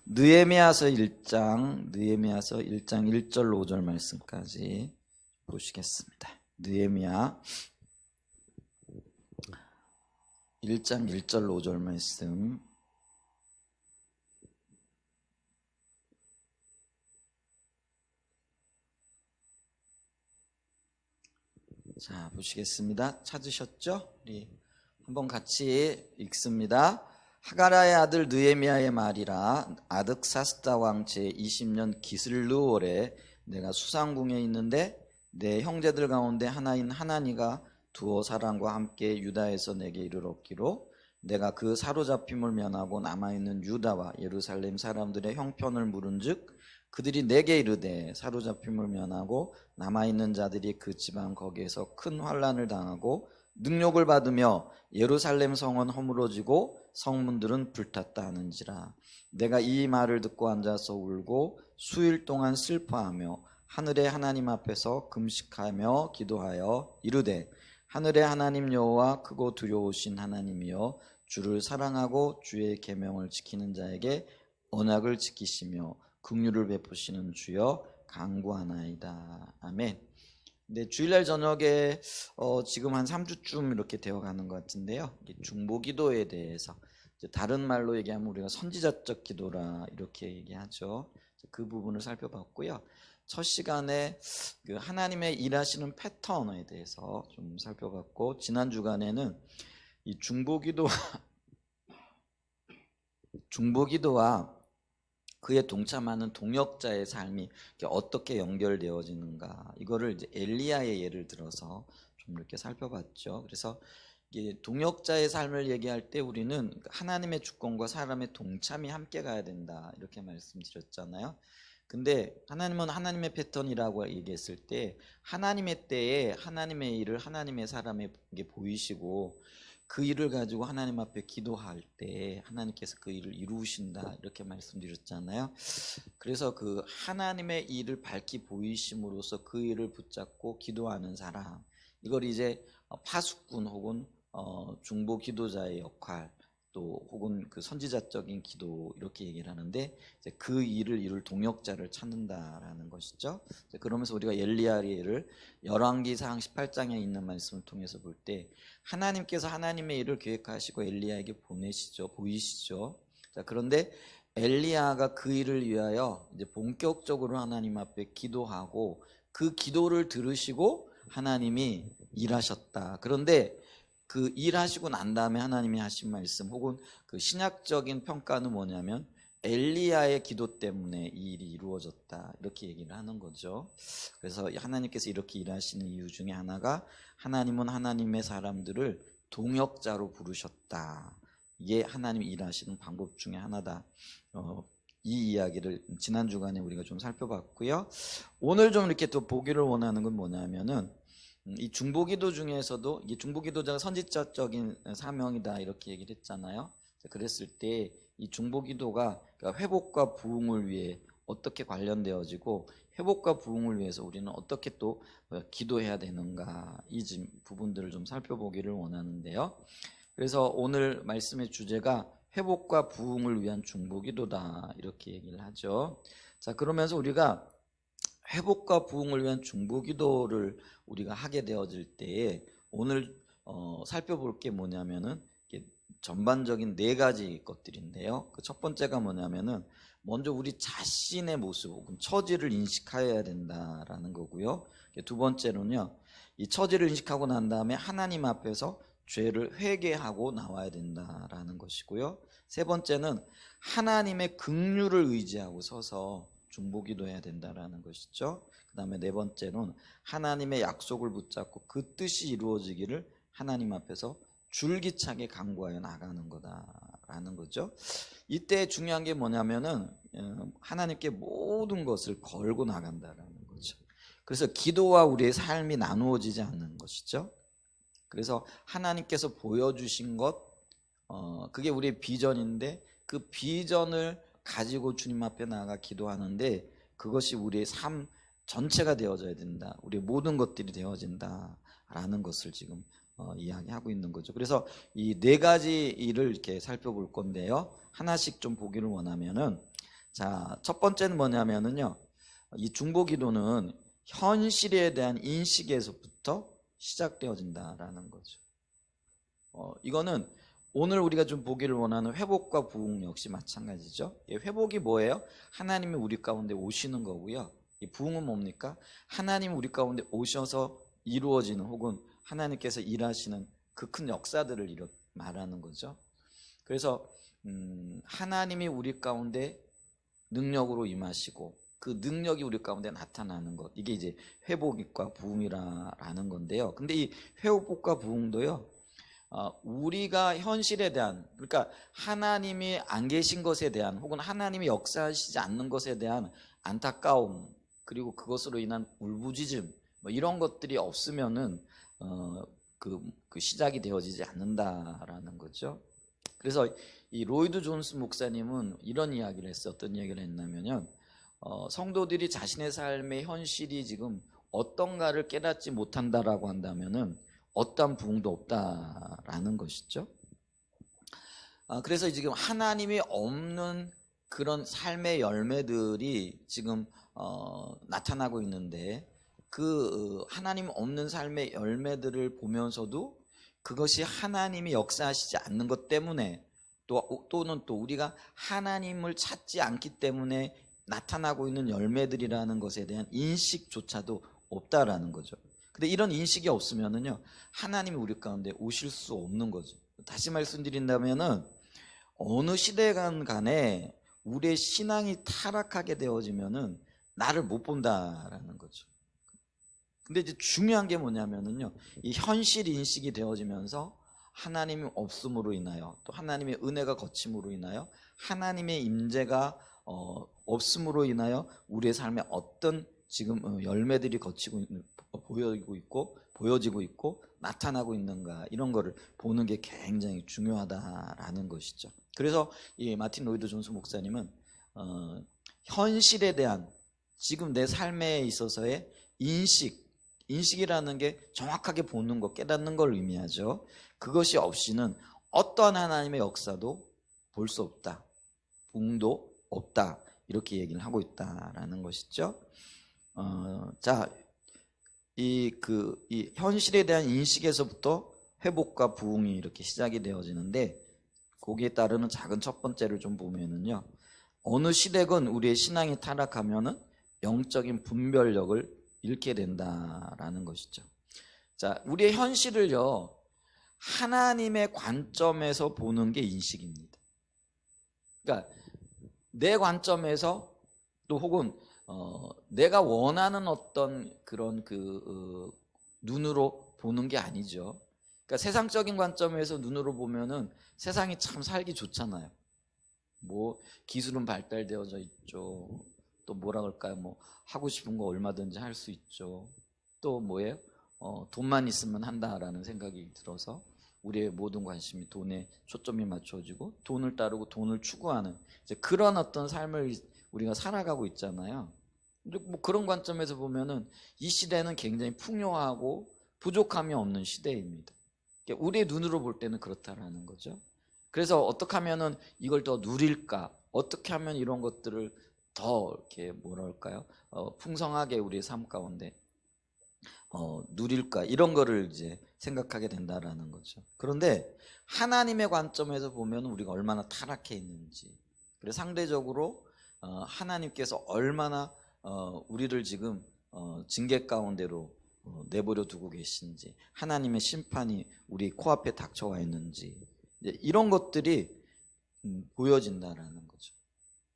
느헤미야서 1장 1절 5절 말씀까지 보시겠습니다. 느헤미야 1장 1절 5절 말씀. 자, 보시겠습니다. 찾으셨죠? 우리 한번 같이 읽습니다. 하가라의 아들 느헤미야의 말이라. 아득사스다 왕 제20년 기슬르월에 내가 수상궁에 있는데 내 형제들 가운데 하나인 하나니가 두어 사람과 함께 유다에서 내게 이르렀기로 내가 그 사로잡힘을 면하고 남아있는 유다와 예루살렘 사람들의 형편을 물은즉 그들이 내게 이르되 사로잡힘을 면하고 남아있는 자들이 그 지방 거기에서 큰 환난을 당하고 능욕을 받으며 예루살렘 성은 허물어지고 성문들은 불탔다 하는지라. 내가 이 말을 듣고 앉아서 울고 수일 동안 슬퍼하며 하늘의 하나님 앞에서 금식하며 기도하여 이르되 하늘의 하나님 여호와 크고 두려우신 하나님이여 주를 사랑하고 주의 계명을 지키는 자에게 언약을 지키시며 긍휼을 베푸시는 주여 간구하나이다. 아멘. 네, 주일날 저녁에 지금 한 3주쯤 이렇게 되어가는 것 같은데요. 중보기도에 대해서 다른 말로 얘기하면 우리가 선지자적 기도라 이렇게 얘기하죠. 그 부분을 살펴봤고요. 첫 시간에 그 하나님의 일하시는 패턴에 대해서 좀 살펴봤고, 지난 주간에는 이 중보기도와 그에 동참하는 동역자의 삶이 어떻게 연결되어지는가, 이거를 이제 엘리야의 예를 들어서 좀 이렇게 살펴봤죠. 그래서 동역자의 삶을 얘기할 때 우리는 하나님의 주권과 사람의 동참이 함께 가야 된다 이렇게 말씀드렸잖아요. 근데 하나님은 하나님의 패턴이라고 얘기했을 때 하나님의 때에 하나님의 일을 하나님의 사람에게 보이시고 그 일을 가지고 하나님 앞에 기도할 때 하나님께서 그 일을 이루신다 이렇게 말씀드렸잖아요. 그래서 그 하나님의 일을 밝히 보이심으로써 그 일을 붙잡고 기도하는 사람, 이걸 이제 파수꾼 혹은 중보 기도자의 역할, 또 혹은 그 선지자적인 기도 이렇게 얘기를 하는데, 이제 그 일을 이룰 동역자를 찾는다라는 것이죠. 그러면서 우리가 엘리야의 예를 열왕기상 18장에 있는 말씀을 통해서 볼 때 하나님께서 하나님의 일을 계획하시고 엘리야에게 보이시죠. 자, 그런데 엘리야가 그 일을 위하여 이제 본격적으로 하나님 앞에 기도하고 그 기도를 들으시고 하나님이 일하셨다. 그런데 그 일하시고 난 다음에 하나님이 하신 말씀 혹은 그 신약적인 평가는 뭐냐면 엘리야의 기도 때문에 이 일이 이루어졌다 이렇게 얘기를 하는 거죠. 그래서 하나님께서 이렇게 일하시는 이유 중에 하나가 하나님은 하나님의 사람들을 동역자로 부르셨다. 이게 하나님이 일하시는 방법 중에 하나다. 이 이야기를 지난 주간에 우리가 좀 살펴봤고요. 오늘 좀 이렇게 또 보기를 원하는 건 뭐냐면은 이 중보기도 중에서도 이게 중보기도자가 선지자적인 사명이다 이렇게 얘기를 했잖아요. 그랬을 때 이 중보기도가 회복과 부흥을 위해 어떻게 관련되어지고 회복과 부흥을 위해서 우리는 어떻게 또 기도해야 되는가, 이 부분들을 좀 살펴보기를 원하는데요. 그래서 오늘 말씀의 주제가 회복과 부흥을 위한 중보기도다 이렇게 얘기를 하죠. 자, 그러면서 우리가 회복과 부흥을 위한 중보기도를 우리가 하게 되어질 때에 오늘 살펴볼 게 뭐냐면은 전반적인 4가지 것들인데요. 그 첫 번째가 뭐냐면은 먼저 우리 자신의 모습 혹은 처지를 인식해야 된다라는 거고요. 두 번째로는요, 이 처지를 인식하고 난 다음에 하나님 앞에서 죄를 회개하고 나와야 된다라는 것이고요. 세 번째는 하나님의 긍휼을 의지하고 서서 중보기도해야 된다라는 것이죠. 그 다음에 네 번째는 하나님의 약속을 붙잡고 그 뜻이 이루어지기를 하나님 앞에서 줄기차게 간구하여 나가는 거다라는 거죠. 이때 중요한 게 뭐냐면은 하나님께 모든 것을 걸고 나간다라는 거죠. 그래서 기도와 우리의 삶이 나누어지지 않는 것이죠. 그래서 하나님께서 보여주신 것, 그게 우리의 비전인데 그 비전을 가지고 주님 앞에 나아가 기도하는데 그것이 우리의 삶 전체가 되어져야 된다. 우리의 모든 것들이 되어진다라는 것을 지금 이야기하고 있는 거죠. 그래서 이 4가지 일을 이렇게 살펴볼 건데요. 하나씩 좀 보기를 원하면은, 자, 첫 번째는 뭐냐면은요. 이 중보기도는 현실에 대한 인식에서부터 시작되어진다라는 거죠. 이거는 오늘 우리가 좀 보기를 원하는 회복과 부흥 역시 마찬가지죠. 회복이 뭐예요? 하나님이 우리 가운데 오시는 거고요. 이 부흥은 뭡니까? 하나님이 우리 가운데 오셔서 이루어지는 혹은 하나님께서 일하시는 그 큰 역사들을 말하는 거죠. 그래서 하나님이 우리 가운데 능력으로 임하시고 그 능력이 우리 가운데 나타나는 것, 이게 이제 회복과 부흥이라는 건데요. 근데 이 회복과 부흥도요, 우리가 현실에 대한, 그러니까 하나님이 안 계신 것에 대한 혹은 하나님이 역사하시지 않는 것에 대한 안타까움, 그리고 그것으로 인한 울부짖음, 뭐 이런 것들이 없으면은 그 시작이 되어지지 않는다라는 거죠. 그래서 이 로이드 존스 목사님은 이런 이야기를 했어요. 어떤 이야기를 했냐면요, 성도들이 자신의 삶의 현실이 지금 어떤가를 깨닫지 못한다라고 한다면은 어떠한 부흥도 없다라는 것이죠. 그래서 지금 하나님이 없는 그런 삶의 열매들이 지금 나타나고 있는데, 그 하나님 없는 삶의 열매들을 보면서도 그것이 하나님이 역사하시지 않는 것 때문에 또는 또 우리가 하나님을 찾지 않기 때문에 나타나고 있는 열매들이라는 것에 대한 인식조차도 없다라는 거죠. 근데 이런 인식이 없으면은요, 하나님이 우리 가운데 오실 수 없는 거죠. 다시 말씀드린다면은 어느 시대간 간에 우리의 신앙이 타락하게 되어지면은 나를 못 본다라는 거죠. 근데 이제 중요한 게 뭐냐면은요, 이 현실 인식이 되어지면서 하나님이 없음으로 인하여, 또 하나님의 은혜가 거침으로 인하여, 하나님의 임재가 없음으로 인하여 우리의 삶에 어떤 지금 열매들이 보여지고 있고 나타나고 있는가, 이런 거를 보는 게 굉장히 중요하다라는 것이죠. 그래서 이 마틴 로이드 존스 목사님은 현실에 대한 지금 내 삶에 있어서의 인식이라는 게 정확하게 보는 것, 깨닫는 걸 의미하죠. 그것이 없이는 어떠한 하나님의 역사도 볼 수 없다, 부흥도 없다, 이렇게 얘기를 하고 있다라는 것이죠. 자, 이 현실에 대한 인식에서부터 회복과 부흥이 이렇게 시작이 되어지는데, 거기에 따르는 작은 첫 번째를 좀 보면은요, 어느 시대건 우리의 신앙이 타락하면은 영적인 분별력을 잃게 된다라는 것이죠. 자, 우리의 현실을요, 하나님의 관점에서 보는 게 인식입니다. 그러니까 내 관점에서, 또 혹은 내가 원하는 어떤 그런 눈으로 보는 게 아니죠. 그러니까 세상적인 관점에서 눈으로 보면은 세상이 참 살기 좋잖아요. 뭐 기술은 발달되어져 있죠. 또 뭐라 그럴까요? 뭐 하고 싶은 거 얼마든지 할 수 있죠. 또 뭐예요? 돈만 있으면 한다라는 생각이 들어서 우리의 모든 관심이 돈에 초점이 맞춰지고 돈을 따르고 돈을 추구하는 이제 그런 어떤 삶을 우리가 살아가고 있잖아요. 근데 뭐 그런 관점에서 보면은 이 시대는 굉장히 풍요하고 부족함이 없는 시대입니다. 우리의 눈으로 볼 때는 그렇다라는 거죠. 그래서 어떻게 하면은 이걸 더 누릴까? 어떻게 하면 이런 것들을 더 이렇게 뭐랄까요? 풍성하게 우리의 삶 가운데 누릴까? 이런 거를 이제 생각하게 된다라는 거죠. 그런데 하나님의 관점에서 보면 우리가 얼마나 타락해 있는지, 그래서 상대적으로 하나님께서 얼마나 우리를 지금 징계 가운데로 내버려 두고 계신지, 하나님의 심판이 우리 코앞에 닥쳐와 있는지, 이런 것들이 보여진다라는 거죠.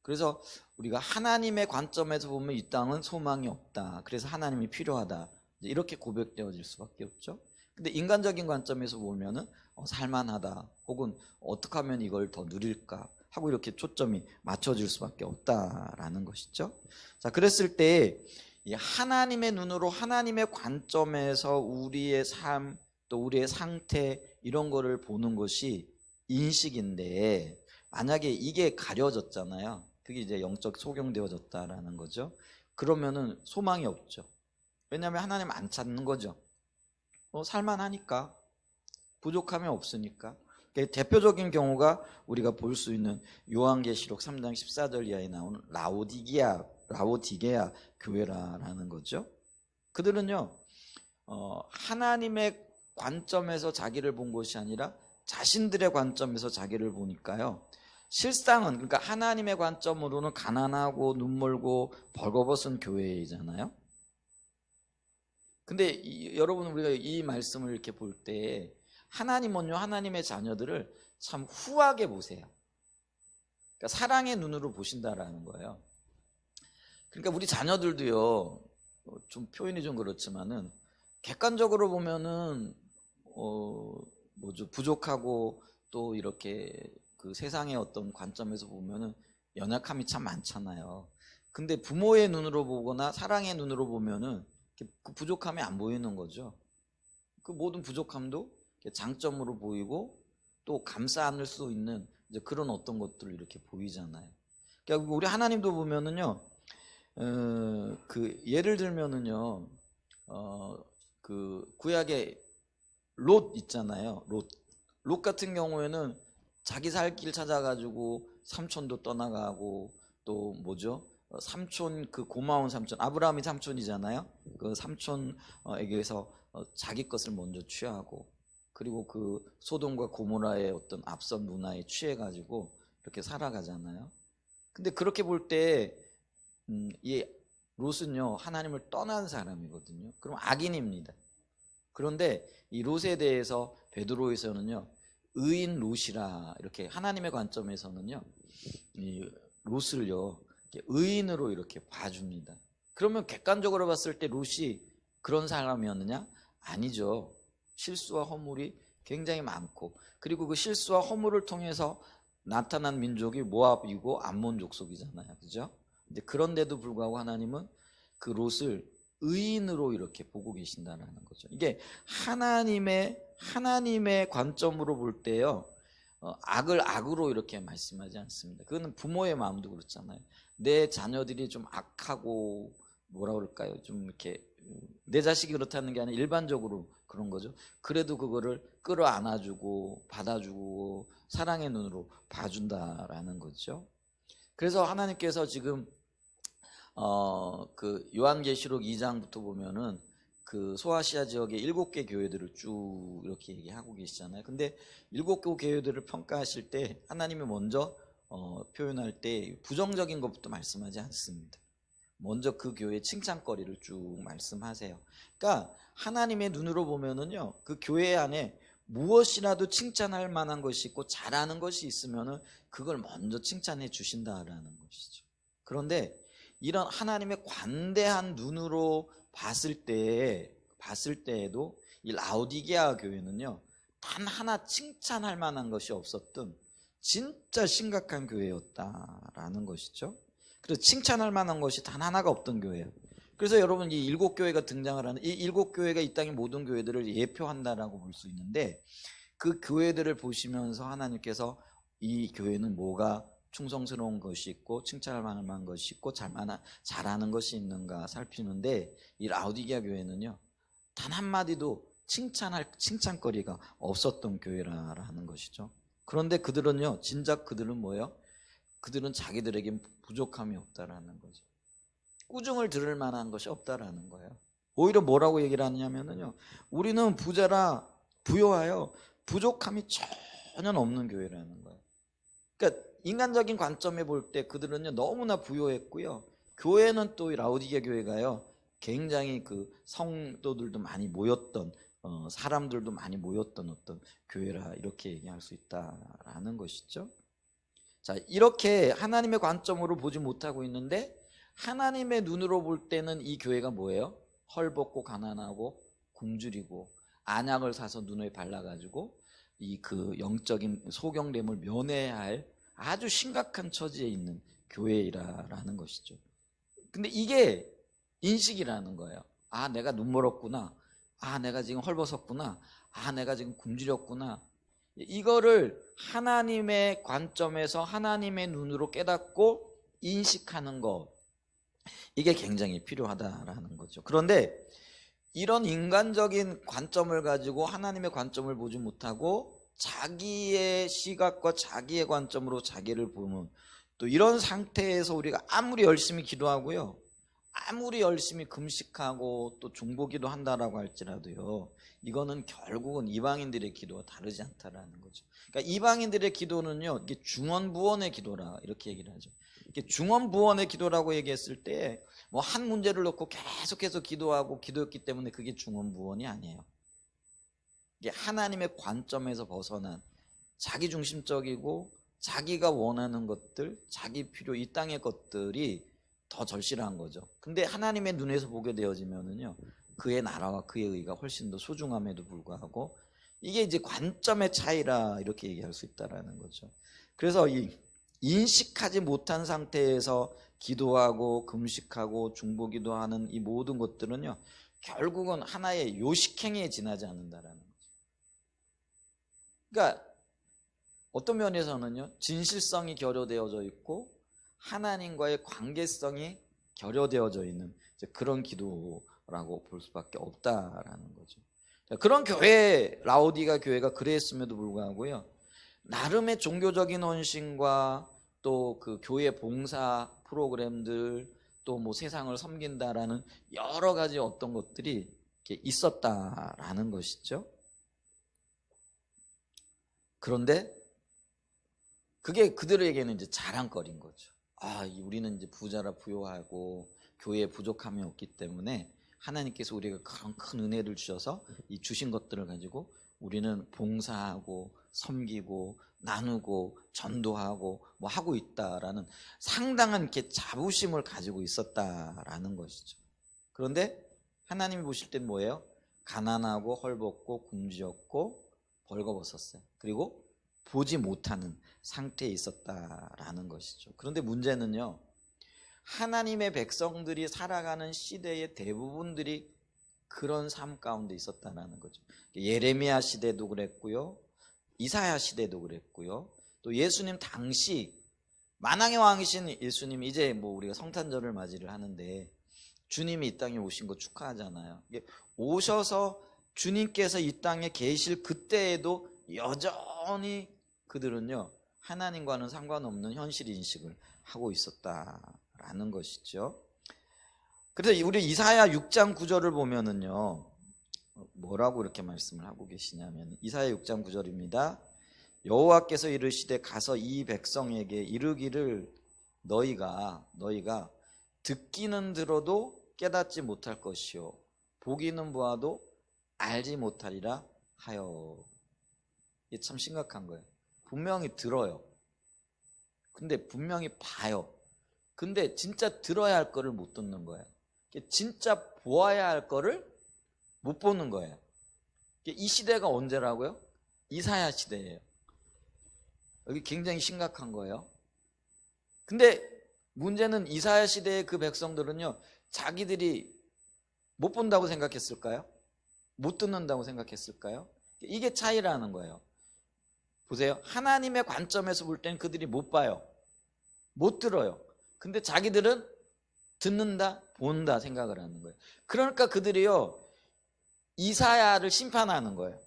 그래서 우리가 하나님의 관점에서 보면 이 땅은 소망이 없다, 그래서 하나님이 필요하다, 이렇게 고백되어질 수밖에 없죠. 근데 인간적인 관점에서 보면은 살만하다, 혹은 어떻게 하면 이걸 더 누릴까 하고 이렇게 초점이 맞춰질 수밖에 없다라는 것이죠. 자, 그랬을 때 이 하나님의 눈으로, 하나님의 관점에서 우리의 삶, 또 우리의 상태, 이런 거를 보는 것이 인식인데, 만약에 이게 가려졌잖아요. 그게 이제 영적 소경되어졌다라는 거죠. 그러면은 소망이 없죠. 왜냐하면 하나님 안 찾는 거죠. 살만하니까, 부족함이 없으니까. 대표적인 경우가 우리가 볼 수 있는 요한계시록 3장 14절 이하에 나오는 라오디게아 교회라는 거죠. 그들은요 하나님의 관점에서 자기를 본 것이 아니라 자신들의 관점에서 자기를 보니까요, 실상은, 그러니까 하나님의 관점으로는 가난하고 눈멀고 벌거벗은 교회이잖아요. 근데 여러분, 우리가 이 말씀을 이렇게 볼 때 하나님은요 하나님의 자녀들을 참 후하게 보세요. 그러니까 사랑의 눈으로 보신다라는 거예요. 그러니까 우리 자녀들도요, 좀 표현이 좀 그렇지만은 객관적으로 보면은 부족하고 또 이렇게 그 세상의 어떤 관점에서 보면은 연약함이 참 많잖아요. 근데 부모의 눈으로 보거나 사랑의 눈으로 보면은 그 부족함이 안 보이는 거죠. 그 모든 부족함도 장점으로 보이고 또 감싸 안을 수 있는 이제 그런 어떤 것들을 이렇게 보이잖아요. 그러니까 우리 하나님도 보면은요, 그 예를 들면은요, 그 구약의 롯 있잖아요. 롯 같은 경우에는 자기 살 길 찾아가지고 삼촌도 떠나가고 또 삼촌, 그 고마운 삼촌, 아브라함이 삼촌이잖아요. 그 삼촌에게서 자기 것을 먼저 취하고, 그리고 그 소돔과 고모라의 어떤 앞선 문화에 취해가지고 이렇게 살아가잖아요. 근데 그렇게 볼 때 이 롯은요 하나님을 떠난 사람이거든요. 그럼 악인입니다. 그런데 이 롯에 대해서 베드로에서는요 의인 롯이라, 이렇게 하나님의 관점에서는요 이 롯을요 의인으로 이렇게 봐줍니다. 그러면 객관적으로 봤을 때 롯이 그런 사람이었느냐? 아니죠. 실수와 허물이 굉장히 많고, 그리고 그 실수와 허물을 통해서 나타난 민족이 모압이고 암몬 족속이잖아요. 그죠? 근데 그런데도 불구하고 하나님은 그 롯을 의인으로 이렇게 보고 계신다는 거죠. 이게 하나님의 관점으로 볼 때요, 악을 악으로 이렇게 말씀하지 않습니다. 그거는 부모의 마음도 그렇잖아요. 내 자녀들이 좀 악하고 뭐라 그럴까요? 좀 이렇게 내 자식이 그렇다는 게 아니라 일반적으로 그런 거죠. 그래도 그거를 끌어안아주고 받아주고 사랑의 눈으로 봐준다라는 거죠. 그래서 하나님께서 지금 그 요한계시록 2장부터 보면은 그 소아시아 지역의 7개 교회들을 쭉 이렇게 얘기하고 계시잖아요. 근데 7개 교회들을 평가하실 때 하나님이 먼저 표현할 때 부정적인 것부터 말씀하지 않습니다. 먼저 그 교회의 칭찬거리를 쭉 말씀하세요. 그러니까 하나님의 눈으로 보면은요, 그 교회 안에 무엇이라도 칭찬할 만한 것이 있고 잘하는 것이 있으면은 그걸 먼저 칭찬해 주신다라는 것이죠. 그런데 이런 하나님의 관대한 눈으로 봤을 때에도 이 라오디게아 교회는요 단 하나 칭찬할 만한 것이 없었던 진짜 심각한 교회였다라는 것이죠. 그래서 칭찬할 만한 것이 단 하나가 없던 교회예요. 그래서 여러분, 이 7교회가 등장을 하는, 이 7교회가 이 땅의 모든 교회들을 예표한다라고 볼 수 있는데, 그 교회들을 보시면서 하나님께서 이 교회는 뭐가 충성스러운 것이 있고 칭찬할 만한 것이 있고 잘하는 것이 있는가 살피는데, 이 라오디게아 교회는요 단 한마디도 칭찬거리가 없었던 교회라는 것이죠. 그런데 그들은요, 진작 그들은 뭐예요? 그들은 자기들에게 부족함이 없다라는 거죠. 꾸중을 들을 만한 것이 없다라는 거예요. 오히려 뭐라고 얘기를 하냐면요, 우리는 부자라 부요하여 부족함이 전혀 없는 교회라는 거예요. 그러니까 인간적인 관점에 볼 때 그들은요 너무나 부요했고요. 교회는 또 라오디게아 교회가요 굉장히 그 성도들도 많이 모였던, 사람들도 많이 모였던 어떤 교회라, 이렇게 얘기할 수 있다라는 것이죠. 자, 이렇게 하나님의 관점으로 보지 못하고 있는데 하나님의 눈으로 볼 때는 이 교회가 뭐예요? 헐벗고 가난하고 굶주리고 안약을 사서 눈에 발라가지고 이 그 영적인 소경됨을 면해야 할 아주 심각한 처지에 있는 교회라는 것이죠. 근데 이게 인식이라는 거예요. 아, 내가 눈멀었구나. 아, 내가 지금 헐벗었구나. 아, 내가 지금 굶주렸구나. 이거를 하나님의 관점에서 하나님의 눈으로 깨닫고 인식하는 것, 이게 굉장히 필요하다라는 거죠. 그런데 이런 인간적인 관점을 가지고 하나님의 관점을 보지 못하고 자기의 시각과 자기의 관점으로 자기를 보는, 또 이런 상태에서 우리가 아무리 열심히 기도하고요, 아무리 열심히 금식하고 또 중보기도 한다라고 할지라도요, 이거는 결국은 이방인들의 기도와 다르지 않다라는 거죠. 그러니까 이방인들의 기도는요, 이게 중언부언의 기도라 이렇게 얘기를 하죠. 이게 중언부언의 기도라고 얘기했을 때 뭐 한 문제를 놓고 계속해서 기도하고 기도했기 때문에 그게 중언부언이 아니에요. 이게 하나님의 관점에서 벗어난 자기 중심적이고 자기가 원하는 것들, 자기 필요, 이 땅의 것들이 더 절실한 거죠. 근데 하나님의 눈에서 보게 되어지면은요, 그의 나라와 그의 의가 훨씬 더 소중함에도 불구하고 이게 이제 관점의 차이라 이렇게 얘기할 수 있다라는 거죠. 그래서 이 인식하지 못한 상태에서 기도하고 금식하고 중보기도 하는 이 모든 것들은요, 결국은 하나의 요식행위에 지나지 않는다라는 거죠. 그러니까 어떤 면에서는요, 진실성이 결여되어져 있고 하나님과의 관계성이 결여되어져 있는 그런 기도라고 볼 수밖에 없다라는 거죠. 그런 교회, 라오디가 교회가 그랬음에도 불구하고요, 나름의 종교적인 헌신과 또 그 교회 봉사 프로그램들, 또 뭐 세상을 섬긴다라는 여러 가지 어떤 것들이 있었다라는 것이죠. 그런데 그게 그들에게는 이제 자랑거리인 거죠. 우리는 이제 부자라 부요하고 교회에 부족함이 없기 때문에 하나님께서 우리가 그런 큰 은혜를 주셔서 이 주신 것들을 가지고 우리는 봉사하고 섬기고 나누고 전도하고 뭐 하고 있다라는 상당한 이렇게 자부심을 가지고 있었다라는 것이죠. 그런데 하나님이 보실 땐 뭐예요? 가난하고 헐벗고 굶주렸고 벌거벗었어요. 그리고 보지 못하는 상태에 있었다라는 것이죠. 그런데 문제는요, 하나님의 백성들이 살아가는 시대의 대부분들이 그런 삶 가운데 있었다는 거죠. 예레미야 시대도 그랬고요, 이사야 시대도 그랬고요, 또 예수님 당시 만왕의 왕이신 예수님, 이제 뭐 우리가 성탄절을 맞이를 하는데 주님이 이 땅에 오신 거 축하하잖아요. 오셔서 주님께서 이 땅에 계실 그때에도 여전히 그들은요, 하나님과는 상관없는 현실 인식을 하고 있었다라는 것이죠. 그래서 우리 이사야 6장 9절을 보면은요, 뭐라고 이렇게 말씀을 하고 계시냐면, 이사야 6장 9절입니다. 여호와께서 이르시되 가서 이 백성에게 이르기를 너희가 듣기는 들어도 깨닫지 못할 것이요 보기는 보아도 알지 못하리라 하여. 이게 참 심각한 거예요. 분명히 들어요. 근데 분명히 봐요. 근데 진짜 들어야 할 거를 못 듣는 거예요. 진짜 보아야 할 거를 못 보는 거예요. 이 시대가 언제라고요? 이사야 시대예요. 여기 굉장히 심각한 거예요. 근데 문제는 이사야 시대의 그 백성들은요, 자기들이 못 본다고 생각했을까요? 못 듣는다고 생각했을까요? 이게 차이라는 거예요. 보세요. 하나님의 관점에서 볼 때는 그들이 못 봐요. 못 들어요. 근데 자기들은 듣는다, 본다 생각을 하는 거예요. 그러니까 그들이요, 이사야를 심판하는 거예요.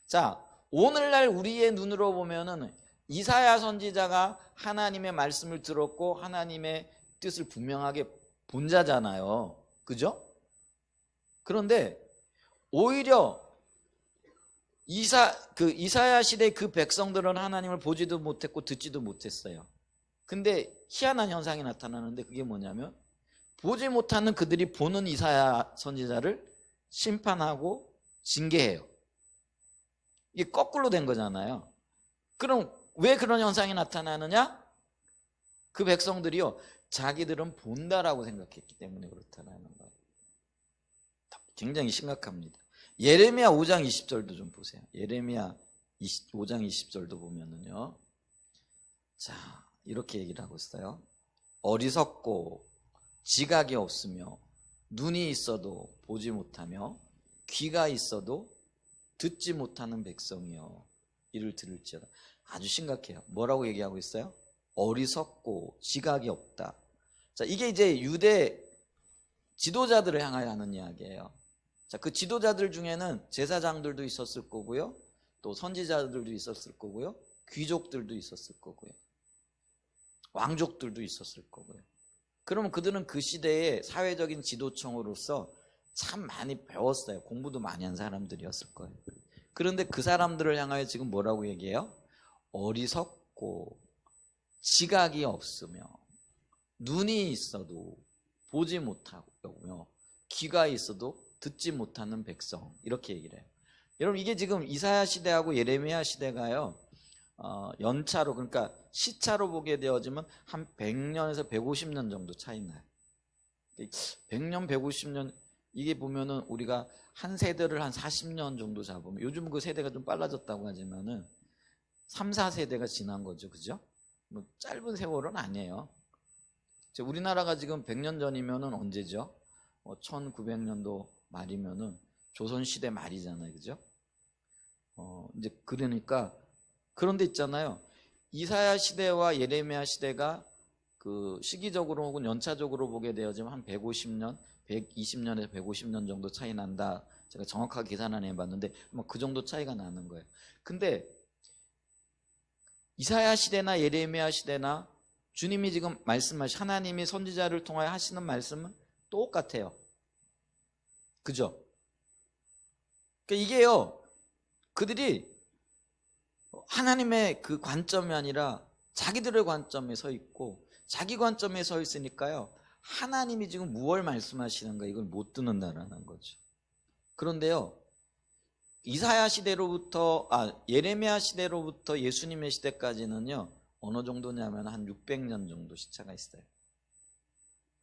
자, 오늘날 우리의 눈으로 보면은 이사야 선지자가 하나님의 말씀을 들었고 하나님의 뜻을 분명하게 본 자잖아요. 그죠? 그런데 오히려 이사야 시대 그 백성들은 하나님을 보지도 못했고 듣지도 못했어요. 근데 희한한 현상이 나타나는데 그게 뭐냐면, 보지 못하는 그들이 보는 이사야 선지자를 심판하고 징계해요. 이게 거꾸로 된 거잖아요. 그럼 왜 그런 현상이 나타나느냐? 그 백성들이요, 자기들은 본다라고 생각했기 때문에 그렇다는 거예요. 굉장히 심각합니다. 예레미야 5장 20절도 좀 보세요. 예레미야 5장 20절도 보면은요, 자, 이렇게 얘기를 하고 있어요. 어리석고 지각이 없으며 눈이 있어도 보지 못하며 귀가 있어도 듣지 못하는 백성이여 이를 들을지어다. 아주 심각해요. 뭐라고 얘기하고 있어요? 어리석고 지각이 없다. 자, 이게 이제 유대 지도자들을 향하여 하는 이야기예요. 자, 그 지도자들 중에는 제사장들도 있었을 거고요, 또 선지자들도 있었을 거고요. 귀족들도 있었을 거고요. 왕족들도 있었을 거고요. 그러면 그들은 그 시대의 사회적인 지도층으로서 참 많이 배웠어요. 공부도 많이 한 사람들이었을 거예요. 그런데 그 사람들을 향하여 지금 뭐라고 얘기해요? 어리석고 지각이 없으며 눈이 있어도 보지 못하고요. 귀가 있어도 듣지 못하는 백성, 이렇게 얘기를 해요. 여러분, 이게 지금 이사야 시대하고 예레미야 시대가요, 연차로, 그러니까 시차로 보게 되어지면 한 100년에서 150년 정도 차이 나요. 100년, 150년, 이게 보면은 우리가 한 세대를 한 40년 정도 잡으면, 요즘 그 세대가 좀 빨라졌다고 하지만은 3, 4세대가 지난 거죠. 그죠? 뭐 짧은 세월은 아니에요. 우리나라가 지금 100년 전이면은 언제죠? 1900년도 말이면은 조선시대 말이잖아요. 그죠? 이제 그러니까, 그런데 있잖아요. 이사야 시대와 예레미야 시대가 그 시기적으로 혹은 연차적으로 보게 되어지면 한 150년, 120년에서 150년 정도 차이 난다. 제가 정확하게 계산 안 해봤는데 뭐 그 정도 차이가 나는 거예요. 근데 이사야 시대나 예레미야 시대나 주님이 지금 말씀하신, 하나님이 선지자를 통하여 하시는 말씀은 똑같아요. 그죠? 그러니까 이게요, 그들이 하나님의 그 관점이 아니라 자기들의 관점에 서 있고, 자기 관점에 서 있으니까요, 하나님이 지금 무엇을 말씀하시는가 이걸 못 듣는다라는 거죠. 그런데요, 이사야 시대로부터 예레미야 시대로부터 예수님의 시대까지는요, 어느 정도냐면 한 600년 정도 시차가 있어요.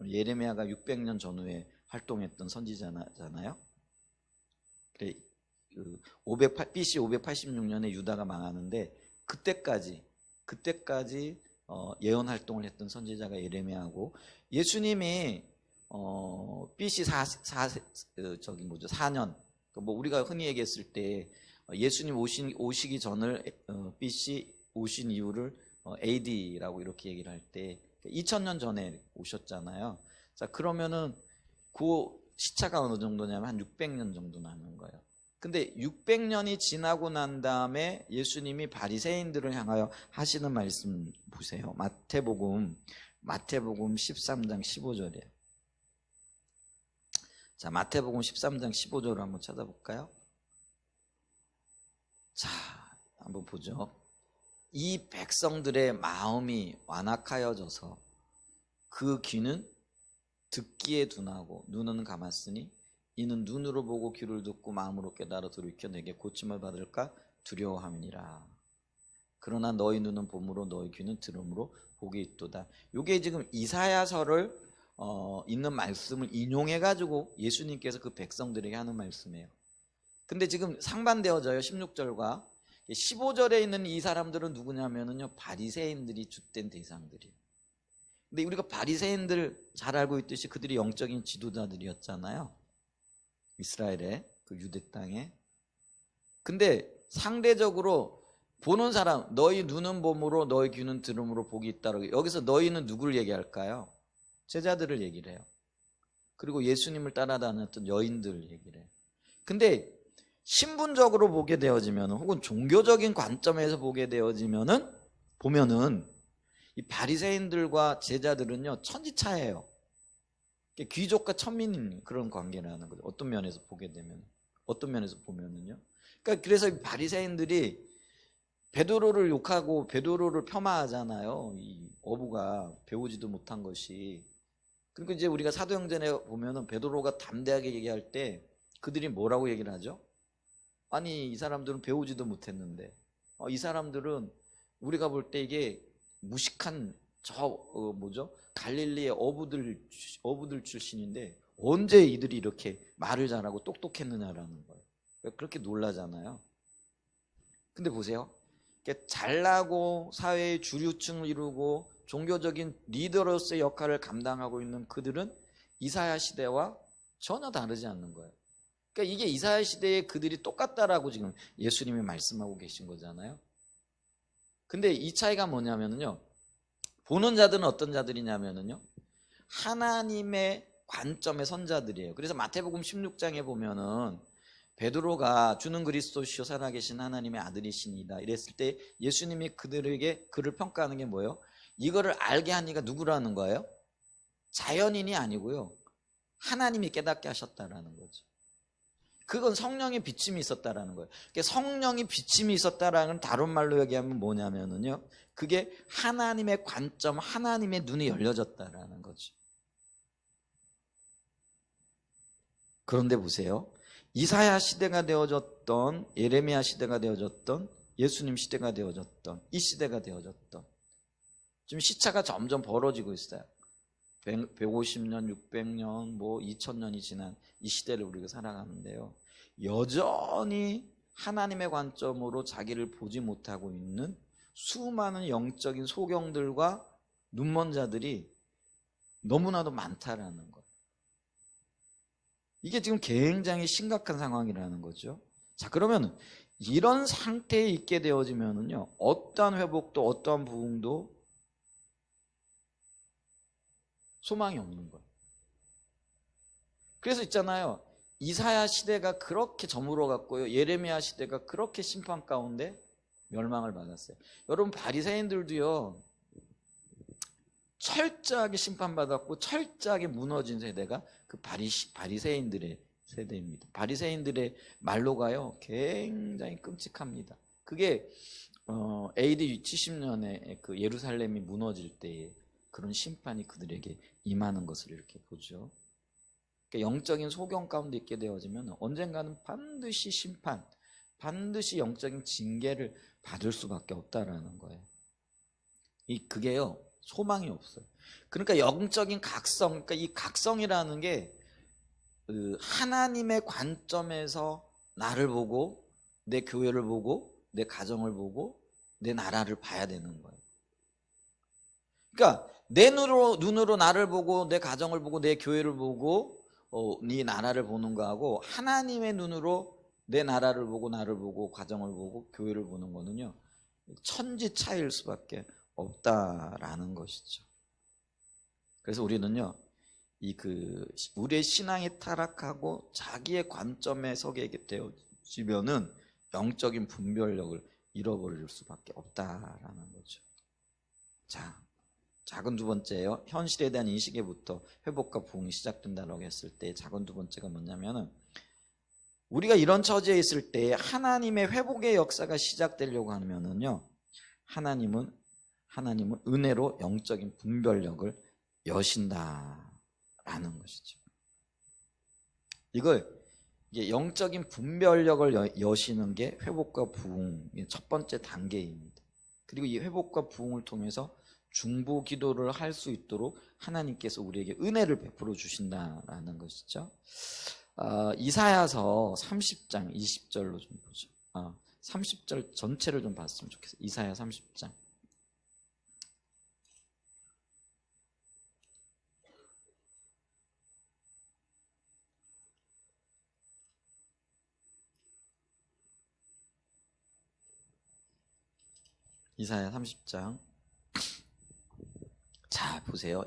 예레미야가 600년 전후에 활동했던 선지자잖아요. 그래, BC 586년에 유다가 망하는데 그때까지 예언 활동을 했던 선지자가 예레미야고, 예수님이 BC 4년, 뭐 우리가 흔히 얘기했을 때 예수님 오시기 전을 BC 오신 이후를 AD라고 이렇게 얘기를 할 때 2000년 전에 오셨잖아요. 자, 그러면은 그 시차가 어느 정도냐면 한 600년 정도 나는 거예요. 근데 600년이 지나고 난 다음에 예수님이 바리새인들을 향하여 하시는 말씀 보세요. 마태복음 13장 15절이에요. 자, 마태복음 13장 15절을 한번 찾아볼까요? 자, 한번 보죠. 이 백성들의 마음이 완악하여져서 그 귀는 듣기에 둔하고 눈은 감았으니 이는 눈으로 보고 귀를 듣고 마음으로 깨달아 돌이켜 내게 고침을 받을까 두려워함이니라. 그러나 너희 눈은 봄으로 너희 귀는 들음으로 복이 있도다. 이게 지금 이사야서를 있는 말씀을 인용해 가지고 예수님께서 그 백성들에게 하는 말씀이에요. 근데 지금 상반되어져요. 16절과 15절에 있는 이 사람들은 누구냐면요, 바리새인들이 줏된 대상들이에요. 근데 우리가 바리새인들 잘 알고 있듯이 그들이 영적인 지도자들이었잖아요. 이스라엘의 그 유대 땅에. 근데 상대적으로 보는 사람, 너희 눈은 봄으로 너희 귀는 들음으로 복이 있다라고, 여기서 너희는 누구를 얘기할까요? 제자들을 얘기를 해요. 그리고 예수님을 따라다녔던 여인들 얘기를 해요. 근데 신분적으로 보게 되어지면, 혹은 종교적인 관점에서 보게 되어지면은, 보면은 이 바리새인들과 제자들은요, 천지차예요. 귀족과 천민인 그런 관계라는 거죠. 어떤 면에서 보면은요. 그러니까 그래서 이 바리새인들이 베드로를 욕하고 베드로를 폄하하잖아요. 이 어부가 배우지도 못한 것이. 그러니까 이제 우리가 사도행전에 보면은 베드로가 담대하게 얘기할 때 그들이 뭐라고 얘기를 하죠? 아니, 이 사람들은 배우지도 못했는데, 이 사람들은 우리가 볼 때 이게 무식한 갈릴리의 어부들 출신인데 언제 이들이 이렇게 말을 잘하고 똑똑했느냐라는 거예요. 그렇게 놀라잖아요. 근데 보세요. 잘나고 사회의 주류층을 이루고 종교적인 리더로서의 역할을 감당하고 있는 그들은 이사야 시대와 전혀 다르지 않는 거예요. 그러니까 이게 이사야 시대에 그들이 똑같다라고 지금 예수님이 말씀하고 계신 거잖아요. 근데 이 차이가 뭐냐면요, 보는 자들은 어떤 자들이냐면요, 하나님의 관점의 선자들이에요. 그래서 마태복음 16장에 보면은 베드로가 주는 그리스도시요 살아계신 하나님의 아들이시니이다 이랬을 때 예수님이 그들에게 그를 평가하는 게 뭐예요? 이거를 알게 한 이가 누구라는 거예요? 자연인이 아니고요, 하나님이 깨닫게 하셨다라는 거죠. 그건 성령의 비침이 있었다라는 거예요. 그러니까 성령이 비침이 있었다라는 건 다른 말로 얘기하면 뭐냐면은요, 그게 하나님의 관점, 하나님의 눈이 열려졌다라는 거죠. 그런데 보세요. 이사야 시대가 되어졌던, 예레미야 시대가 되어졌던, 예수님 시대가 되어졌던, 이 시대가 되어졌던, 지금 시차가 점점 벌어지고 있어요. 150년, 600년, 뭐 2000년이 지난 이 시대를 우리가 살아가는데요, 여전히 하나님의 관점으로 자기를 보지 못하고 있는 수많은 영적인 소경들과 눈먼 자들이 너무나도 많다라는 거예요. 이게 지금 굉장히 심각한 상황이라는 거죠. 자, 그러면 이런 상태에 있게 되어지면은요, 어떠한 회복도 어떠한 부흥도 소망이 없는 거예요. 그래서 있잖아요, 이사야 시대가 그렇게 저물어 갔고요, 예레미야 시대가 그렇게 심판 가운데 멸망을 받았어요. 여러분, 바리새인들도요 철저하게 심판받았고 철저하게 무너진 세대가 그 바리새인들의 세대입니다. 바리새인들의 말로가요 굉장히 끔찍합니다. 그게 AD 70년에 그 예루살렘이 무너질 때에 그런 심판이 그들에게 임하는 것을 이렇게 보죠. 그러니까 영적인 소경 가운데 있게 되어지면 언젠가는 반드시 심판, 반드시 영적인 징계를 받을 수밖에 없다라는 거예요. 그게요 소망이 없어요. 그러니까 영적인 각성, 그러니까 이 각성이라는 게 하나님의 관점에서 나를 보고 내 교회를 보고 내 가정을 보고 내 나라를 봐야 되는 거예요. 그러니까 내 눈으로 나를 보고 내 가정을 보고 내 교회를 보고 네 나라를 보는 거하고 하나님의 눈으로 내 나라를 보고 나를 보고 가정을 보고 교회를 보는 거는요 천지 차이일 수밖에 없다라는 것이죠. 그래서 우리는요 우리의 신앙이 타락하고 자기의 관점에 서게 되어지면은 영적인 분별력을 잃어버릴 수밖에 없다라는 거죠. 자, 작은 두 번째요, 현실에 대한 인식에부터 회복과 부흥이 시작된다라고 했을 때 작은 두 번째가 뭐냐면은 우리가 이런 처지에 있을 때 하나님의 회복의 역사가 시작되려고 하면은요, 하나님은 은혜로 영적인 분별력을 여신다라는 것이죠. 이게 영적인 분별력을 여시는 게 회복과 부흥의 첫 번째 단계입니다. 그리고 이 회복과 부흥을 통해서 중보 기도를 할 수 있도록 하나님께서 우리에게 은혜를 베풀어 주신다라는 것이죠. 이사야서 30장 20절로 좀 보죠. 30절 전체를 좀 봤으면 좋겠어요. 이사야 30장. 이사야 30장. 자, 보세요.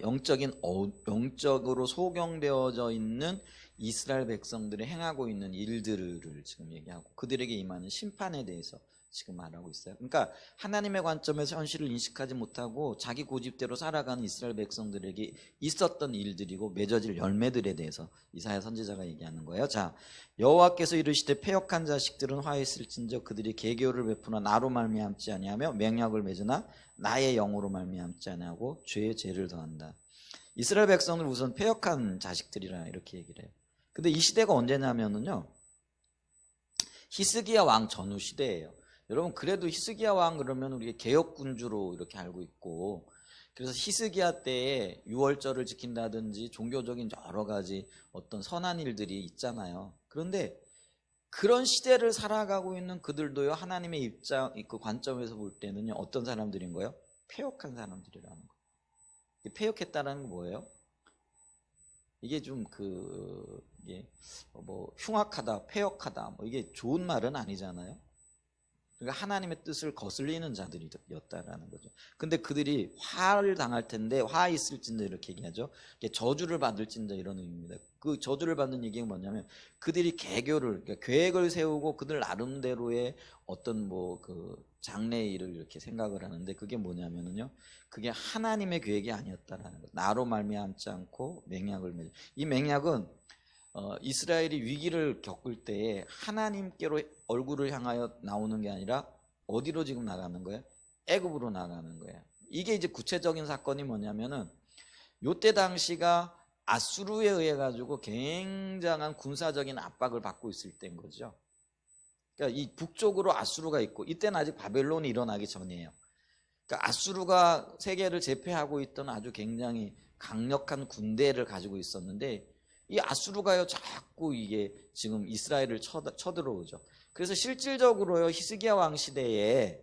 영적으로 소경되어져 있는 이스라엘 백성들이 행하고 있는 일들을 지금 얘기하고 그들에게 임하는 심판에 대해서 지금 말하고 있어요. 그러니까 하나님의 관점에서 현실을 인식하지 못하고 자기 고집대로 살아가는 이스라엘 백성들에게 있었던 일들이고 맺어질 열매들에 대해서 이사야 선지자가 얘기하는 거예요. 자, 여호와께서 이르시되 패역한 자식들은 화해 있을진저 그들이 계교를 베푸나 나로 말미암지 아니하며 맹약을 맺으나 나의 영으로 말미암지 아니하고 죄에 죄를 더한다. 이스라엘 백성은 우선 패역한 자식들이라 이렇게 얘기를 해요. 근데 이 시대가 언제냐면은요, 히스기야 왕 전후 시대예요. 여러분, 그래도 히스기야 왕 그러면 우리가 개혁군주로 이렇게 알고 있고, 그래서 히스기야 때에 유월절을 지킨다든지 종교적인 여러 가지 어떤 선한 일들이 있잖아요. 그런데 그런 시대를 살아가고 있는 그들도요, 하나님의 입장, 그 관점에서 볼 때는요, 어떤 사람들인 거예요? 패역한 사람들이라는 거예요. 패역했다는 건 뭐예요? 이게 좀 이게 뭐 흉악하다, 패역하다, 뭐 이게 좋은 말은 아니잖아요. 그러니까 하나님의 뜻을 거슬리는 자들이었다라는 거죠. 근데 그들이 화를 당할 텐데 화 있을진저 이렇게 얘기하죠. 저주를 받을진저 이런 의미입니다. 그 저주를 받는 얘기가 뭐냐면 그들이 계교를 그러니까 계획을 세우고 그들 나름대로의 어떤 뭐 그 장래의 일을 이렇게 생각을 하는데 그게 뭐냐면은요. 그게 하나님의 계획이 아니었다라는 거. 나로 말미암지 않고 맹약을 맺어. 이 맹약은 이스라엘이 위기를 겪을 때에 하나님께로 얼굴을 향하여 나오는 게 아니라 어디로 지금 나가는 거예요? 애굽으로 나가는 거예요. 이게 이제 구체적인 사건이 뭐냐면은 요때 당시가 아수르에 의해 가지고 굉장한 군사적인 압박을 받고 있을 때인 거죠. 그러니까 이 북쪽으로 아수르가 있고 이때는 아직 바벨론이 일어나기 전이에요. 그러니까 아수르가 세계를 제패하고 있던 아주 굉장히 강력한 군대를 가지고 있었는데 이 아수르가요 자꾸 이게 지금 이스라엘을 쳐들어오죠. 그래서 실질적으로요 히스기야 왕 시대에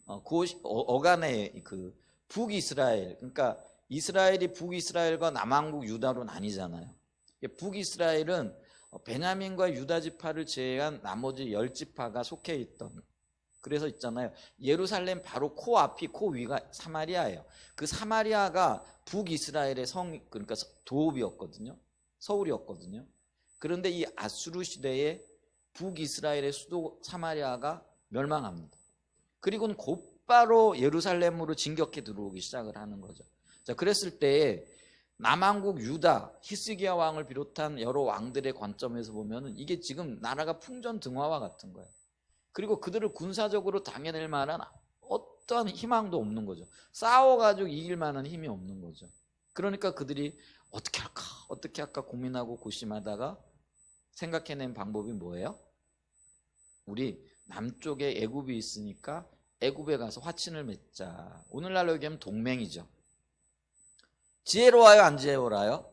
어간의 그 북이스라엘 그러니까 이스라엘이 북이스라엘과 남왕국 유다로 나뉘잖아요. 북이스라엘은 베냐민과 유다 지파를 제외한 나머지 10지파가 속해 있던 그래서 있잖아요. 예루살렘 바로 코앞이 코 위가 사마리아예요. 그 사마리아가 북이스라엘의 성 그러니까 도읍이었거든요. 서울이었거든요. 그런데 이 아수르 시대에 북이스라엘의 수도 사마리아가 멸망합니다. 그리고는 곧바로 예루살렘으로 진격해 들어오기 시작을 하는 거죠. 자, 그랬을 때 남왕국 유다, 히스기야 왕을 비롯한 여러 왕들의 관점에서 보면은 이게 지금 나라가 풍전등화와 같은 거예요. 그리고 그들을 군사적으로 당해낼 만한 어떠한 희망도 없는 거죠. 싸워가지고 이길 만한 힘이 없는 거죠. 그러니까 그들이 어떻게 할까 고민하고 고심하다가 생각해낸 방법이 뭐예요? 우리 남쪽에 애굽이 있으니까 애굽에 가서 화친을 맺자. 오늘날로 얘기하면 동맹이죠. 지혜로워요, 안 지혜로워요?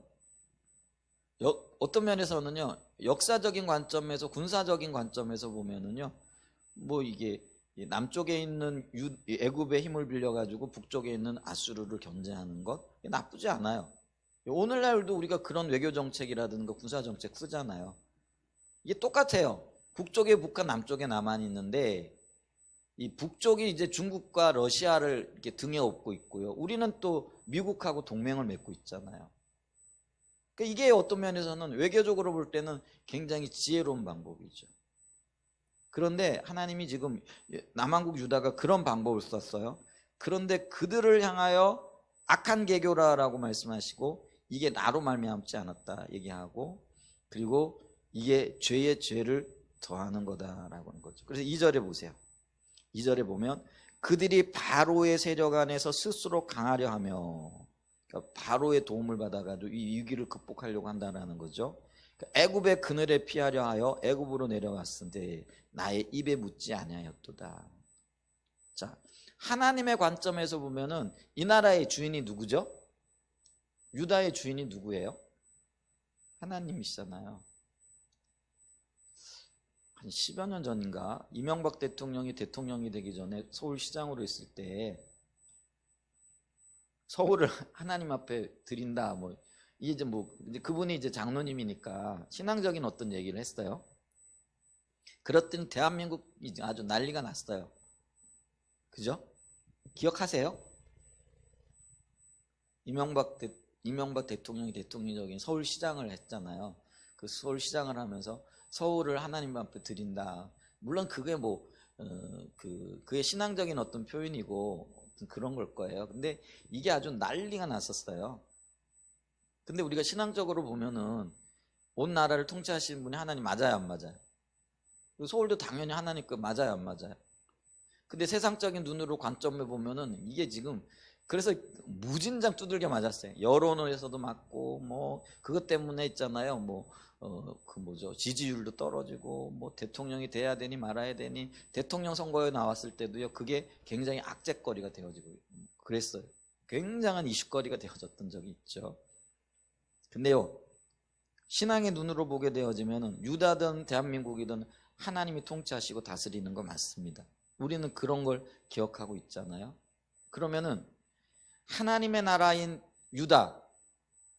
어떤 면에서는요, 역사적인 관점에서 군사적인 관점에서 보면은요, 뭐 이게 남쪽에 있는 애굽의 힘을 빌려가지고 북쪽에 있는 아수르를 견제하는 것 나쁘지 않아요. 오늘날도 우리가 그런 외교 정책이라든가 군사 정책 쓰잖아요. 이게 똑같아요. 북쪽에 북한, 남쪽에 남한 있는데 이 북쪽이 이제 중국과 러시아를 이렇게 등에 업고 있고요. 우리는 또 미국하고 동맹을 맺고 있잖아요. 그러니까 이게 어떤 면에서는 외교적으로 볼 때는 굉장히 지혜로운 방법이죠. 그런데 하나님이 지금 남한국 유다가 그런 방법을 썼어요. 그런데 그들을 향하여 악한 계교라라고 말씀하시고 이게 나로 말미암지 않았다 얘기하고 그리고 이게 죄의 죄를 더하는 거다라고 하는 거죠. 그래서 2절에 보세요. 2절에 보면 그들이 바로의 세력 안에서 스스로 강하려 하며 그러니까 바로의 도움을 받아가지고 이 위기를 극복하려고 한다는 거죠. 그러니까 애굽의 그늘에 피하려 하여 애굽으로 내려갔은데 나의 입에 묻지 아니하였도다. 자, 하나님의 관점에서 보면은 이 나라의 주인이 누구죠? 유다의 주인이 누구예요? 하나님이시잖아요. 한 10여 년 전인가 이명박 대통령이 되기 전에 서울시장으로 있을 때 서울을 하나님 앞에 드린다 뭐 이게 이제 뭐 그분이 이제 장로님이니까 신앙적인 어떤 얘기를 했어요. 그랬더니 대한민국이 아주 난리가 났어요. 그죠? 기억하세요? 이명박 대통령이 대통령적인 서울시장을 했잖아요. 그 서울시장을 하면서 서울을 하나님 앞에 드린다. 물론 그게 뭐 그의 신앙적인 어떤 표현이고 그런 걸 거예요. 근데 이게 아주 난리가 났었어요. 근데 우리가 신앙적으로 보면은 온 나라를 통치하시는 분이 하나님 맞아요, 안 맞아요? 서울도 당연히 하나님 거 맞아요, 안 맞아요? 근데 세상적인 눈으로 관점을 보면은 이게 지금 그래서 무진장 두들겨 맞았어요. 여론에서도 맞고 뭐 그것 때문에 있잖아요. 뭐 그 뭐죠 지지율도 떨어지고 뭐 대통령이 돼야 되니 말아야 되니 대통령 선거에 나왔을 때도요. 그게 굉장히 악재거리가 되어지고 그랬어요. 굉장한 이슈거리가 되어졌던 적이 있죠. 근데요. 신앙의 눈으로 보게 되어지면은 유다든 대한민국이든 하나님이 통치하시고 다스리는 거 맞습니다. 우리는 그런 걸 기억하고 있잖아요. 그러면은 하나님의 나라인 유다,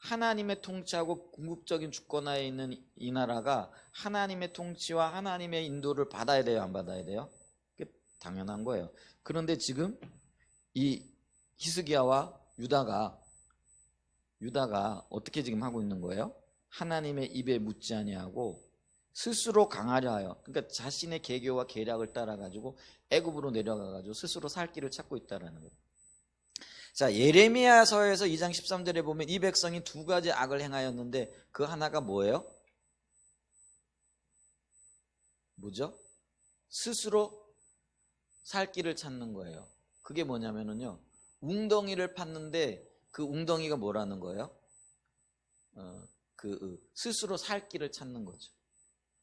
하나님의 통치하고 궁극적인 주권하에 있는 이 나라가 하나님의 통치와 하나님의 인도를 받아야 돼요, 안 받아야 돼요? 당연한 거예요. 그런데 지금 이 히스기야와 유다가 어떻게 지금 하고 있는 거예요? 하나님의 입에 묻지 아니하고 스스로 강하려 하여, 그러니까 자신의 계교와 계략을 따라 가지고 애굽으로 내려가 가지고 스스로 살 길을 찾고 있다라는 거예요. 자, 예레미야서에서 2장 13절에 보면 이 백성이 두 가지 악을 행하였는데 그 하나가 뭐예요? 뭐죠? 스스로 살 길을 찾는 거예요. 그게 뭐냐면은요, 웅덩이를 팠는데 그 웅덩이가 뭐라는 거예요? 스스로 살 길을 찾는 거죠.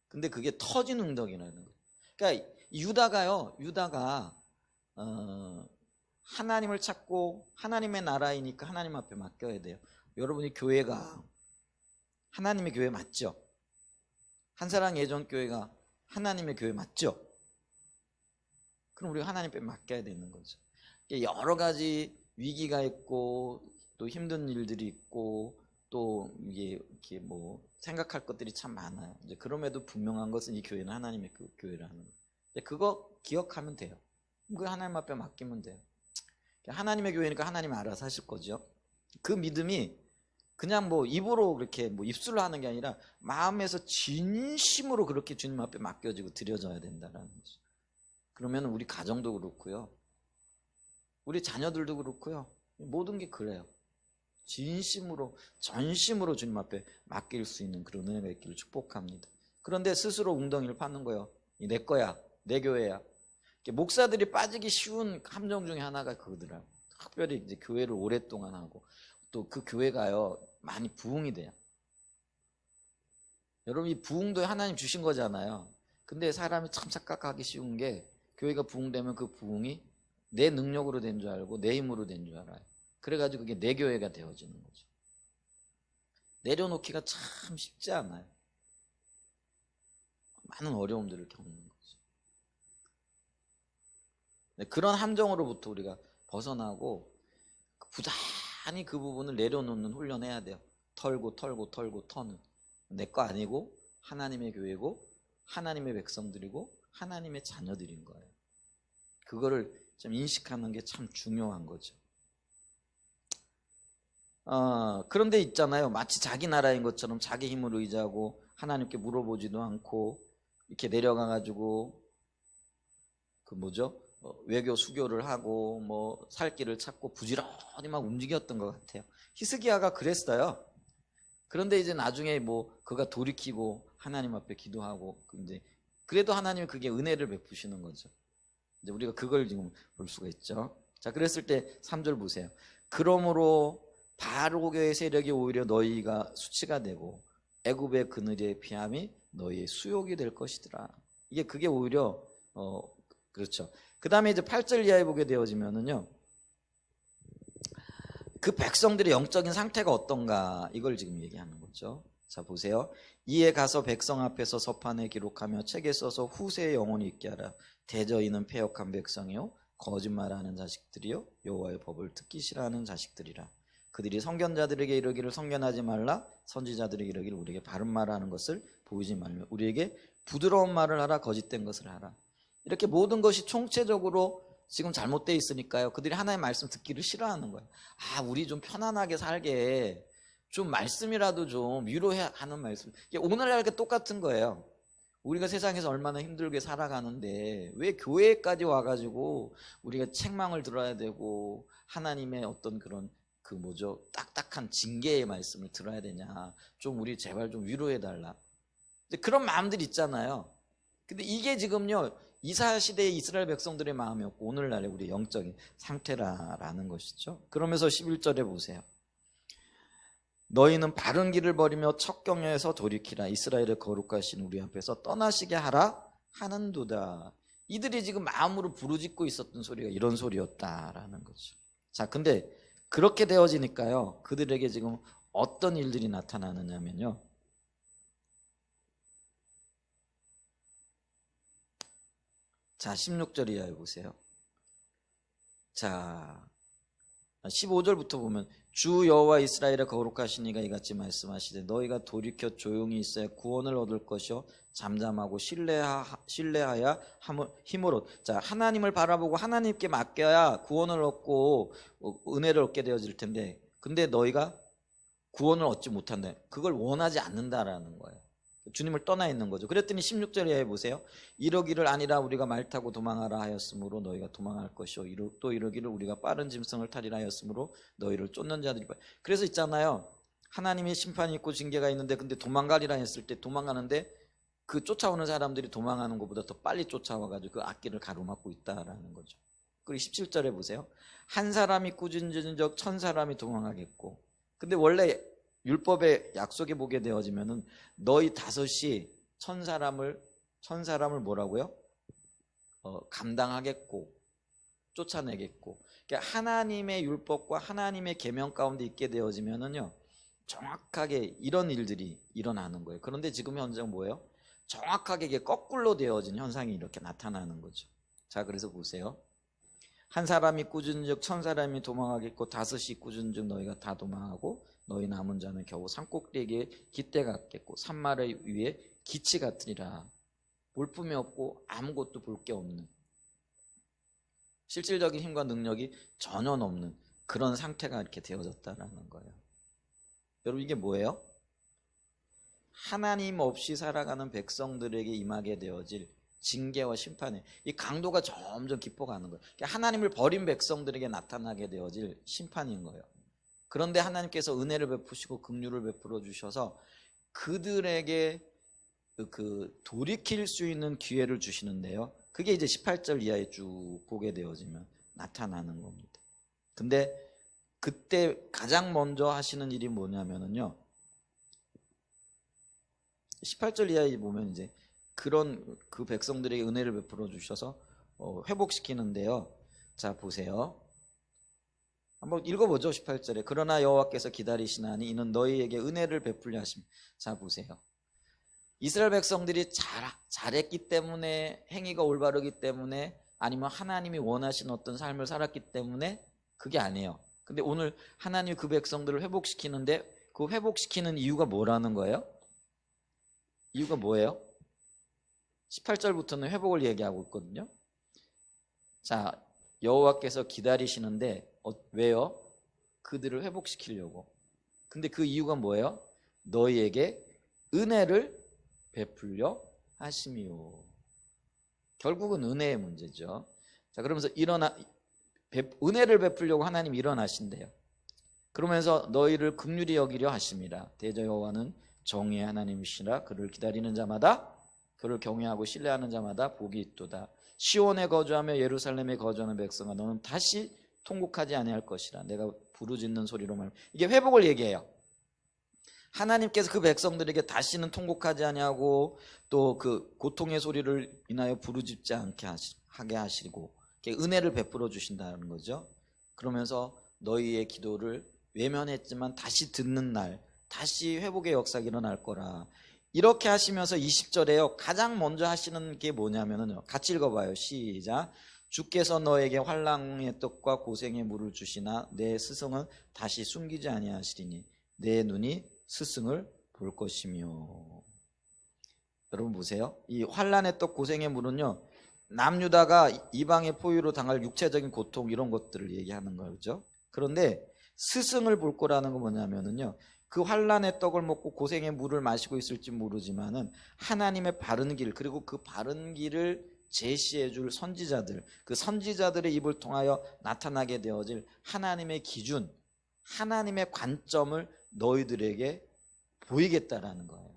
근데 그게 터진 웅덩이라는 거예요. 그러니까 유다가 하나님을 찾고 하나님의 나라이니까 하나님 앞에 맡겨야 돼요. 여러분이 교회가 하나님의 교회 맞죠? 한사랑 예전교회가 하나님의 교회 맞죠? 그럼 우리가 하나님 앞에 맡겨야 되는 거죠. 여러 가지 위기가 있고 또 힘든 일들이 있고 또 이게 이렇게 뭐 생각할 것들이 참 많아요. 이제 그럼에도 분명한 것은 이 교회는 하나님의 교회라는 거예요. 그거 기억하면 돼요. 그 하나님 앞에 맡기면 돼요. 하나님의 교회니까 하나님이 알아서 하실 거죠. 그 믿음이 그냥 뭐 입으로 그렇게 뭐 입술로 하는 게 아니라 마음에서 진심으로 그렇게 주님 앞에 맡겨지고 드려져야 된다라는 거죠. 그러면 우리 가정도 그렇고요, 우리 자녀들도 그렇고요, 모든 게 그래요. 진심으로 전심으로 주님 앞에 맡길 수 있는 그런 은혜가 있기를 축복합니다. 그런데 스스로 웅덩이를 파는 거예요. 내 거야, 내 교회야. 목사들이 빠지기 쉬운 함정 중에 하나가 그거더라고요. 특별히 이제 교회를 오랫동안 하고 또 그 교회가요 많이 부흥이 돼요. 여러분, 이 부흥도 하나님 주신 거잖아요. 근데 사람이 참 착각하기 쉬운 게, 교회가 부흥되면 그 부흥이 내 능력으로 된 줄 알고 내 힘으로 된 줄 알아요. 그래가지고 그게 내 교회가 되어지는 거죠. 내려놓기가 참 쉽지 않아요. 많은 어려움들을 겪는 거죠. 그런 함정으로부터 우리가 벗어나고 부단히 그 부분을 내려놓는 훈련해야 돼요. 털고 터는. 내 거 아니고 하나님의 교회고 하나님의 백성들이고 하나님의 자녀들인 거예요. 그거를 좀 인식하는 게 참 중요한 거죠. 그런데 있잖아요, 마치 자기 나라인 것처럼 자기 힘을 의지하고 하나님께 물어보지도 않고 이렇게 내려가 가지고 외교 수교를 하고 뭐 살 길을 찾고 부지런히 막 움직였던 것 같아요. 히스기야가 그랬어요. 그런데 이제 나중에 뭐 그가 돌이키고 하나님 앞에 기도하고 이제 그래도 하나님이 그게 은혜를 베푸시는 거죠. 이제 우리가 그걸 지금 볼 수가 있죠. 자, 그랬을 때 3절 보세요. 그러므로 바로의 세력이 오히려 너희가 수치가 되고 애굽의 그늘의 피함이 너희의 수욕이 될 것이더라. 그게 오히려 그렇죠. 그 다음에 이제 8절 이하에 보게 되어지면은요, 그 백성들의 영적인 상태가 어떤가, 이걸 지금 얘기하는 거죠. 자, 보세요. 이에 가서 백성 앞에서 서판에 기록하며 책에 써서 후세에 영원히 있게 하라. 대저희는 패역한 백성이요 거짓말하는 자식들이요 여호와의 법을 듣기 싫어하는 자식들이라. 그들이 선견자들에게 이르기를 선견하지 말라, 선지자들에게 이르기를 우리에게 바른 말을 하는 것을 보이지 말며 우리에게 부드러운 말을 하라, 거짓된 것을 하라. 이렇게 모든 것이 총체적으로 지금 잘못되어 있으니까요, 그들이 하나님의 말씀 듣기를 싫어하는 거예요. 우리 좀 편안하게 살게 좀 말씀이라도 좀 위로하는 말씀. 오늘날 똑같은 거예요. 우리가 세상에서 얼마나 힘들게 살아가는데 왜 교회까지 와가지고 우리가 책망을 들어야 되고 하나님의 어떤 그런 딱딱한 징계의 말씀을 들어야 되냐. 좀 우리 제발 좀 위로해달라. 그런 마음들이 있잖아요. 근데 이게 지금요, 이스라엘 시대의 이스라엘 백성들의 마음이었고 오늘날의 우리 영적인 상태라는 것이죠. 그러면서 11절에 보세요. 너희는 바른 길을 버리며 척경에서 돌이키라. 이스라엘의 거룩하신 우리 앞에서 떠나시게 하라 하는도다. 이들이 지금 마음으로 부르짖고 있었던 소리가 이런 소리였다라는 거죠. 자, 근데 그렇게 되어지니까요, 그들에게 지금 어떤 일들이 나타나느냐면요, 자, 16절 이하에 보세요. 자, 15절부터 보면 주 여호와 이스라엘의 거룩하신 이가 이같이 말씀하시되 너희가 돌이켜 조용히 있어야 구원을 얻을 것이요 잠잠하고 신뢰하여 힘으로. 자, 하나님을 바라보고 하나님께 맡겨야 구원을 얻고 은혜를 얻게 되어질 텐데, 근데 너희가 구원을 얻지 못한다. 그걸 원하지 않는다라는 거예요. 주님을 떠나 있는 거죠. 그랬더니 16절에 보세요. 이러기를 아니라 우리가 말 타고 도망하라 하였으므로 너희가 도망할 것이요 또 이러기를 우리가 빠른 짐승을 타리라 하였으므로 너희를 쫓는 자들이. 그래서 있잖아요, 하나님의 심판이 있고 징계가 있는데, 근데 도망가리라 했을 때 도망가는데 그 쫓아오는 사람들이 도망하는 것보다 더 빨리 쫓아와가지고 그 앞길을 가로막고 있다라는 거죠. 그리고 17절에 보세요. 한 사람이 꾸짖은 적 1000사람이 도망하겠고. 근데 원래 율법의 약속에 보게 되어지면은 너희 다섯이 1000사람을 뭐라고요? 감당하겠고 쫓아내겠고. 그러니까 하나님의 율법과 하나님의 계명 가운데 있게 되어지면은요, 정확하게 이런 일들이 일어나는 거예요. 그런데 지금 현장 뭐예요? 정확하게 이게 거꾸로 되어진 현상이 이렇게 나타나는 거죠. 자, 그래서 보세요. 한 사람이 꾸짖은즉 1000사람이 도망하겠고 다섯이 꾸짖은즉 너희가 다 도망하고 너희 남은 자는 겨우 산꼭대기에 깃대 같겠고 산마를 위에 기치 같으리라. 볼품이 없고 아무것도 볼 게 없는, 실질적인 힘과 능력이 전혀 없는 그런 상태가 이렇게 되어졌다라는 거예요. 여러분, 이게 뭐예요? 하나님 없이 살아가는 백성들에게 임하게 되어질 징계와 심판의 이 강도가 점점 깊어가는 거예요. 하나님을 버린 백성들에게 나타나게 되어질 심판인 거예요. 그런데 하나님께서 은혜를 베푸시고 긍휼을 베풀어 주셔서 그들에게 그 돌이킬 수 있는 기회를 주시는데요, 그게 이제 18절 이하에 쭉 보게 되어지면 나타나는 겁니다. 근데 그때 가장 먼저 하시는 일이 뭐냐면은요, 18절 이하에 보면 이제 그런 그 백성들에게 은혜를 베풀어 주셔서 회복시키는데요. 자, 보세요. 한번 읽어보죠. 18절에 그러나 여호와께서 기다리시나니 이는 너희에게 은혜를 베풀려 하심. 자, 보세요. 이스라엘 백성들이 잘했기 때문에, 행위가 올바르기 때문에, 아니면 하나님이 원하신 어떤 삶을 살았기 때문에 그게 아니에요. 근데 오늘 하나님이 그 백성들을 회복시키는데 그 회복시키는 이유가 뭐라는 거예요? 이유가 뭐예요? 18절부터는 회복을 얘기하고 있거든요. 자, 여호와께서 기다리시는데 왜요? 그들을 회복시키려고. 근데 그 이유가 뭐예요? 너희에게 은혜를 베풀려 하심이요. 결국은 은혜의 문제죠. 자, 그러면서 은혜를 베풀려고 하나님이 일어나신대요. 그러면서 너희를 긍휼히 여기려 하심이라. 대저 여호와는 정의의 하나님이시라. 그를 기다리는 자마다, 그를 경외하고 신뢰하는 자마다 복이 있도다. 시온에 거주하며 예루살렘에 거주하는 백성아, 너는 다시 통곡하지 아니할 것이라. 내가 부르짖는 소리로 말. 이게 회복을 얘기해요. 하나님께서 그 백성들에게 다시는 통곡하지 아니하고 또 그 고통의 소리를 인하여 부르짖지 않게 하게 하시고 은혜를 베풀어 주신다는 거죠. 그러면서 너희의 기도를 외면했지만 다시 듣는 날, 다시 회복의 역사가 일어날 거라. 이렇게 하시면서 20절에요, 가장 먼저 하시는 게 뭐냐면요, 같이 읽어봐요. 시작. 주께서 너에게 환난의 떡과 고생의 물을 주시나 내 스승은 다시 숨기지 아니하시리니 내 눈이 스승을 볼 것이며. 여러분 보세요. 이 환난의 떡 고생의 물은요, 남유다가 이방의 포위로 당할 육체적인 고통 이런 것들을 얘기하는 거죠. 그런데 스승을 볼 거라는 건 뭐냐면은요, 그 환난의 떡을 먹고 고생의 물을 마시고 있을지 모르지만은 하나님의 바른 길, 그리고 그 바른 길을 제시해 줄 선지자들, 그 선지자들의 입을 통하여 나타나게 되어질 하나님의 기준, 하나님의 관점을 너희들에게 보이겠다라는 거예요.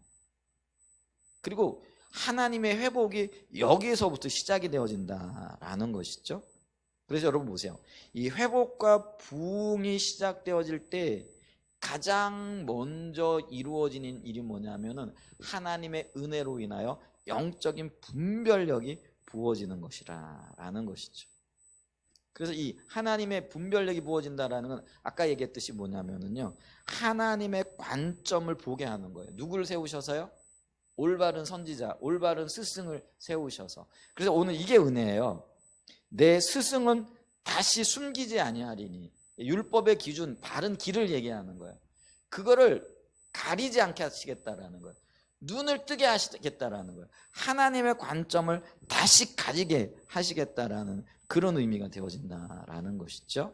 그리고 하나님의 회복이 여기에서부터 시작이 되어진다라는 것이죠. 그래서 여러분 보세요. 이 회복과 부흥이 시작되어질 때 가장 먼저 이루어지는 일이 뭐냐면은 하나님의 은혜로 인하여 영적인 분별력이 부어지는 것이라는 것이죠. 그래서 이 하나님의 분별력이 부어진다라는 건 아까 얘기했듯이 뭐냐면은요, 하나님의 관점을 보게 하는 거예요. 누구를 세우셔서요? 올바른 선지자, 올바른 스승을 세우셔서. 그래서 오늘 이게 은혜예요. 내 스승은 다시 숨기지 아니하리니. 율법의 기준, 바른 길을 얘기하는 거예요. 그거를 가리지 않게 하시겠다라는 거예요. 눈을 뜨게 하시겠다라는 거예요. 하나님의 관점을 다시 가지게 하시겠다라는 그런 의미가 되어진다라는 것이죠.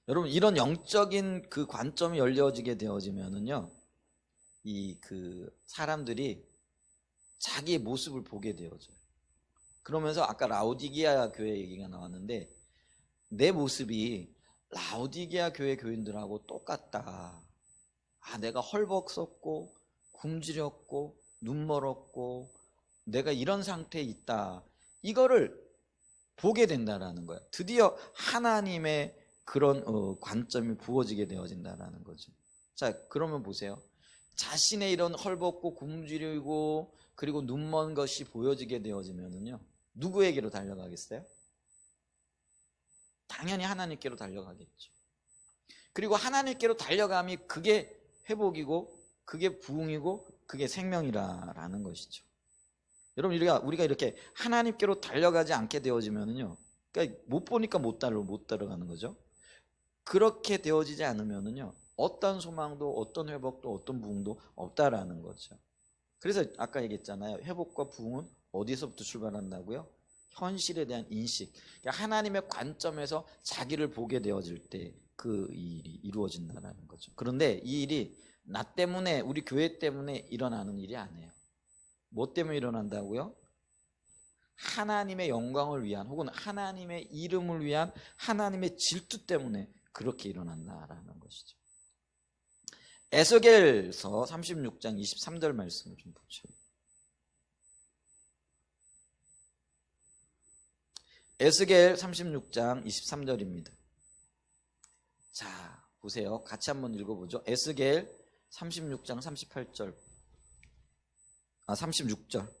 여러분, 이런 영적인 그 관점이 열려지게 되어지면은요, 이 그 사람들이 자기의 모습을 보게 되어져요. 그러면서 아까 라오디게아 교회 얘기가 나왔는데, 내 모습이 라오디게아 교회 교인들하고 똑같다. 아, 내가 헐벗었고 굶주렸고 눈멀었고 내가 이런 상태에 있다. 이거를 보게 된다라는 거야. 드디어 하나님의 그런 관점이 부어지게 되어진다라는 거죠. 자, 그러면 보세요. 자신의 이런 헐벗고 굶주리고 그리고 눈먼 것이 보여지게 되어지면은요, 누구에게로 달려가겠어요? 당연히 하나님께로 달려가겠죠. 그리고 하나님께로 달려감이 그게 회복이고 그게 부흥이고 그게 생명이라는 것이죠. 여러분, 우리가 이렇게 하나님께로 달려가지 않게 되어지면은요, 그러니까 못 보니까 못 따라가는 거죠. 그렇게 되어지지 않으면은요, 어떤 소망도 어떤 회복도 어떤 부흥도 없다라는 거죠. 그래서 아까 얘기했잖아요. 회복과 부흥은 어디서부터 출발한다고요? 현실에 대한 인식. 그러니까 하나님의 관점에서 자기를 보게 되어질 때 그 일이 이루어진다는 거죠. 그런데 이 일이 나 때문에, 우리 교회 때문에 일어나는 일이 아니에요. 뭐 때문에 일어난다고요? 하나님의 영광을 위한, 혹은 하나님의 이름을 위한 하나님의 질투 때문에 그렇게 일어난다라는 것이죠. 에스겔서 36장 23절 말씀을 좀 보죠. 에스겔 36장 23절입니다. 자, 보세요. 같이 한번 읽어보죠. 에스겔 36장 38절. 36절.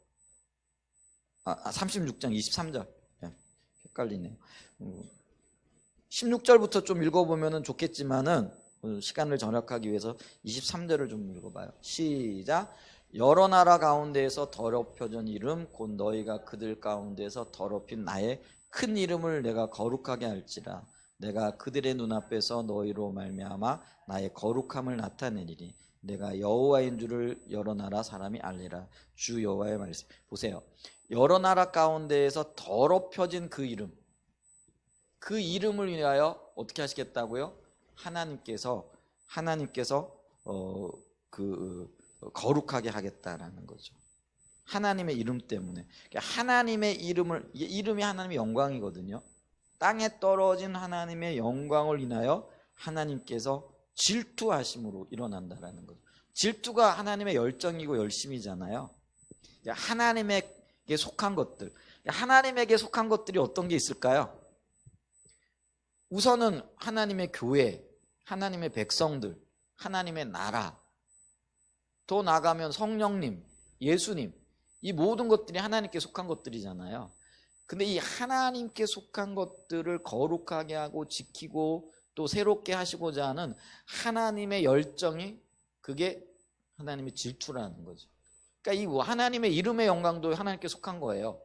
36장 23절. 네, 헷갈리네요. 16절부터 좀 읽어보면 좋겠지만은 시간을 절약하기 위해서 23절을 좀 읽어봐요. 시작. 여러 나라 가운데에서 더럽혀진 이름 곧 너희가 그들 가운데서 더럽힌 나의 큰 이름을 내가 거룩하게 할지라. 내가 그들의 눈앞에서 너희로 말미암아 나의 거룩함을 나타내리니 내가 여호와인 줄을 여러 나라 사람이 알리라. 주 여호와의 말씀. 보세요. 여러 나라 가운데에서 더럽혀진 그 이름, 그 이름을 위하여 어떻게 하시겠다고요? 하나님께서 거룩하게 하겠다라는 거죠. 하나님의 이름 때문에. 하나님의 이름이 하나님의 영광이거든요. 땅에 떨어진 하나님의 영광을 인하여 하나님께서 질투하심으로 일어난다라는 거죠. 질투가 하나님의 열정이고 열심이잖아요. 하나님에게 속한 것들. 하나님에게 속한 것들이 어떤 게 있을까요? 우선은 하나님의 교회, 하나님의 백성들, 하나님의 나라, 더 나아가면 성령님, 예수님, 이 모든 것들이 하나님께 속한 것들이잖아요. 근데 이 하나님께 속한 것들을 거룩하게 하고 지키고 또 새롭게 하시고자 하는 하나님의 열정이, 그게 하나님의 질투라는 거죠. 그러니까 이 하나님의 이름의 영광도 하나님께 속한 거예요.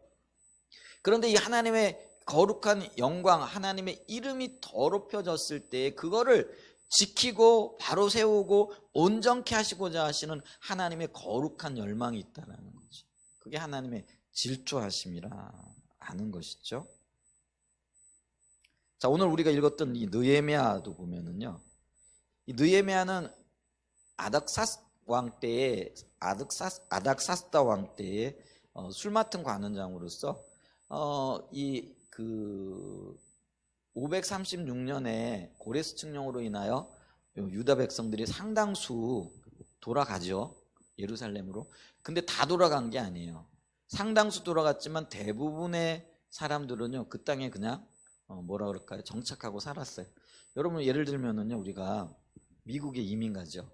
그런데 이 하나님의 거룩한 영광, 하나님의 이름이 더럽혀졌을 때 그거를 지키고 바로 세우고 온전케 하시고자 하시는 하나님의 거룩한 열망이 있다는 거죠. 그게 하나님의 질투하심이라 하는 것이죠. 자, 오늘 우리가 읽었던 이 느헤미야도 보면은요, 이 느헤미야는 아닥사스다 왕 때에 술 맡은 관원장으로서 이 536년에 고레스 칙령으로 인하여 유다 백성들이 상당수 돌아가죠. 예루살렘으로. 근데 다 돌아간 게 아니에요. 상당수 돌아갔지만 대부분의 사람들은요, 그 땅에 그냥 뭐라 그럴까요? 정착하고 살았어요. 여러분, 예를 들면은요, 우리가 미국에 이민 가죠.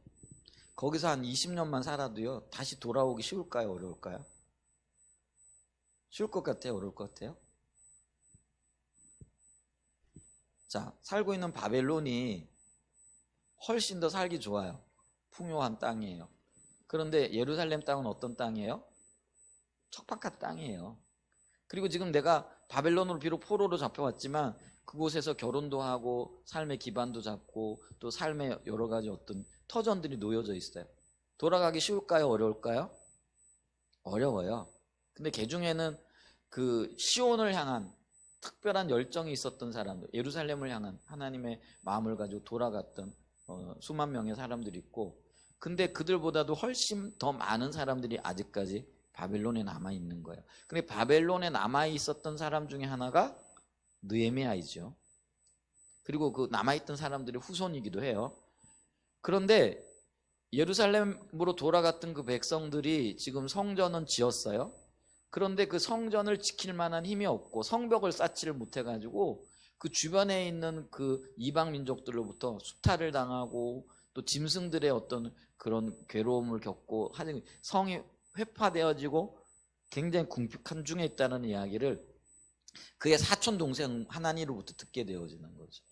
거기서 한 20년만 살아도요, 다시 돌아오기 쉬울까요? 어려울까요? 쉬울 것 같아요? 어려울 것 같아요? 자, 살고 있는 바벨론이 훨씬 더 살기 좋아요. 풍요한 땅이에요. 그런데 예루살렘 땅은 어떤 땅이에요? 척박한 땅이에요. 그리고 지금 내가 바벨론으로 비록 포로로 잡혀왔지만 그곳에서 결혼도 하고 삶의 기반도 잡고 또 삶의 여러 가지 어떤 터전들이 놓여져 있어요. 돌아가기 쉬울까요? 어려울까요? 어려워요. 근데 그 중에는 그 시온을 향한 특별한 열정이 있었던 사람들, 예루살렘을 향한 하나님의 마음을 가지고 돌아갔던 수만 명의 사람들이 있고, 근데 그들보다도 훨씬 더 많은 사람들이 아직까지 바벨론에 남아 있는 거예요. 근데 바벨론에 남아 있었던 사람 중에 하나가 느헤미야이죠. 그리고 그 남아 있던 사람들의 후손이기도 해요. 그런데 예루살렘으로 돌아갔던 그 백성들이 지금 성전은 지었어요. 그런데 그 성전을 지킬 만한 힘이 없고 성벽을 쌓지를 못해가지고 그 주변에 있는 그 이방 민족들로부터 수탈을 당하고 또 짐승들의 어떤 그런 괴로움을 겪고 하는 성이 회파되어지고 굉장히 궁핍한 중에 있다는 이야기를 그의 사촌 동생 하나니로부터 듣게 되어지는 거죠.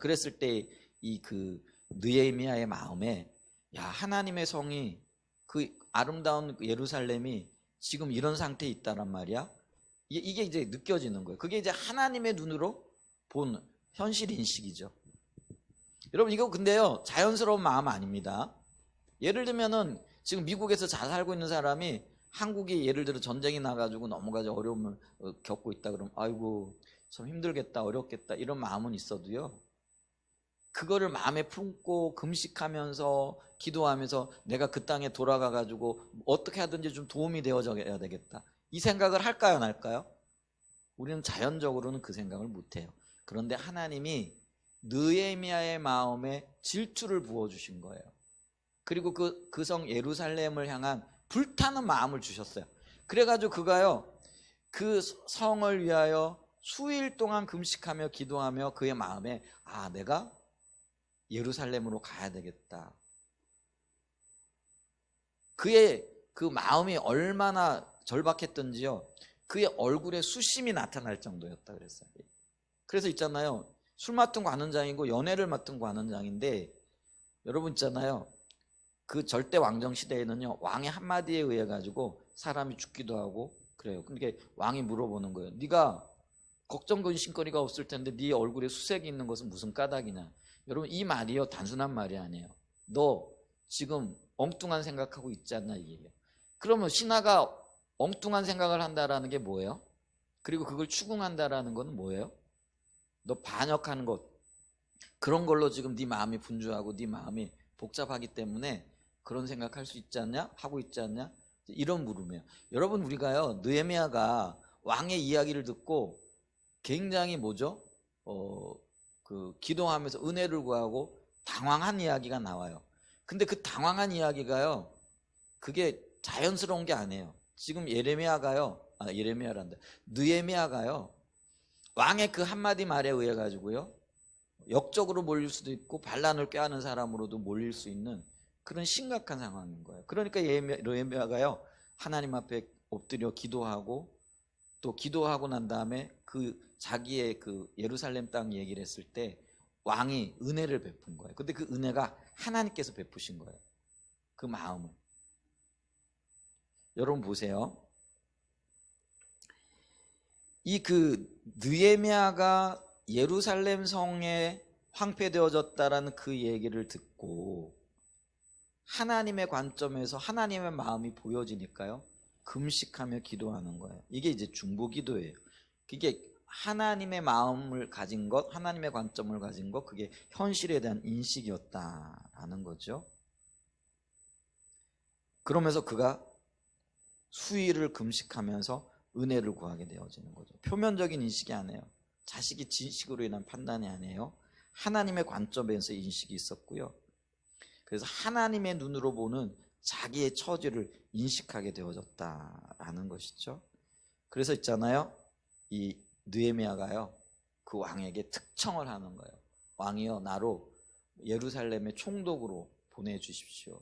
그랬을 때 이 그 느헤미야의 마음에 야, 하나님의 성이 그 아름다운 예루살렘이 지금 이런 상태에 있다란 말이야. 이게 이제 느껴지는 거예요. 그게 이제 하나님의 눈으로 본 현실 인식이죠. 여러분 이거 근데요 자연스러운 마음 아닙니다. 예를 들면은 지금 미국에서 잘 살고 있는 사람이 한국이 예를 들어 전쟁이 나가지고 너무 가지 어려움을 겪고 있다 그러면 아이고 참 힘들겠다 어렵겠다 이런 마음은 있어도요. 그거를 마음에 품고 금식하면서 기도하면서 내가 그 땅에 돌아가 가지고 어떻게 하든지 좀 도움이 되어져야 되겠다. 이 생각을 할까요, 안 할까요? 우리는 자연적으로는 그 생각을 못 해요. 그런데 하나님이 느헤미야의 마음에 질투를 부어 주신 거예요. 그리고 그 성 예루살렘을 향한 불타는 마음을 주셨어요. 그래 가지고 그가요. 그 성을 위하여 수일 동안 금식하며 기도하며 그의 마음에 아, 내가 예루살렘으로 가야 되겠다. 그의 그 마음이 얼마나 절박했던지요. 그의 얼굴에 수심이 나타날 정도였다 그랬어요. 그래서 있잖아요. 술 맡은 관원장이고 연애를 맡은 관원장인데 여러분 있잖아요. 그 절대 왕정 시대에는요. 왕의 한마디에 의해 가지고 사람이 죽기도 하고 그래요. 그러니까 왕이 물어보는 거예요. 네가 걱정 근심거리가 없을 텐데 네 얼굴에 수색이 있는 것은 무슨 까닭이냐. 여러분 이 말이요 단순한 말이 아니에요. 너 지금 엉뚱한 생각하고 있지 않나 이게요. 그러면 신하가 엉뚱한 생각을 한다라는 게 뭐예요? 그리고 그걸 추궁한다라는 건 뭐예요? 너 반역하는 것 그런 걸로 지금 네 마음이 분주하고 네 마음이 복잡하기 때문에 그런 생각할 수 있지 않냐? 하고 있지 않냐? 이런 물음이에요. 여러분 우리가요 느헤미야가 왕의 이야기를 듣고 굉장히 뭐죠? 그 기도하면서 은혜를 구하고 당황한 이야기가 나와요. 근데 그 당황한 이야기가요. 그게 자연스러운 게 아니에요. 지금 예레미야란다. 느헤미야가요. 왕의 그 한마디 말에 의해 가지고요. 역적으로 몰릴 수도 있고 반란을 꾀하는 사람으로도 몰릴 수 있는 그런 심각한 상황인 거예요. 그러니까 느헤미야가요. 하나님 앞에 엎드려 기도하고 또 기도하고 난 다음에 그 자기의 그 예루살렘 땅 얘기를 했을 때 왕이 은혜를 베푼 거예요. 근데 그 은혜가 하나님께서 베푸신 거예요. 그 마음을. 여러분 보세요. 이 그 느헤미야가 예루살렘 성에 황폐되어졌다라는 그 얘기를 듣고 하나님의 관점에서 하나님의 마음이 보여지니까요. 금식하며 기도하는 거예요. 이게 이제 중보기도예요. 그게 하나님의 마음을 가진 것, 하나님의 관점을 가진 것, 그게 현실에 대한 인식이었다라는 거죠. 그러면서 그가 수일을 금식하면서 은혜를 구하게 되어지는 거죠. 표면적인 인식이 아니에요. 자식이 지식으로 인한 판단이 아니에요. 하나님의 관점에서 인식이 있었고요. 그래서 하나님의 눈으로 보는 자기의 처지를 인식하게 되어졌다라는 것이죠. 그래서 있잖아요. 이 느헤미야가요. 그 왕에게 특청을 하는 거예요. 왕이여 나로 예루살렘의 총독으로 보내주십시오.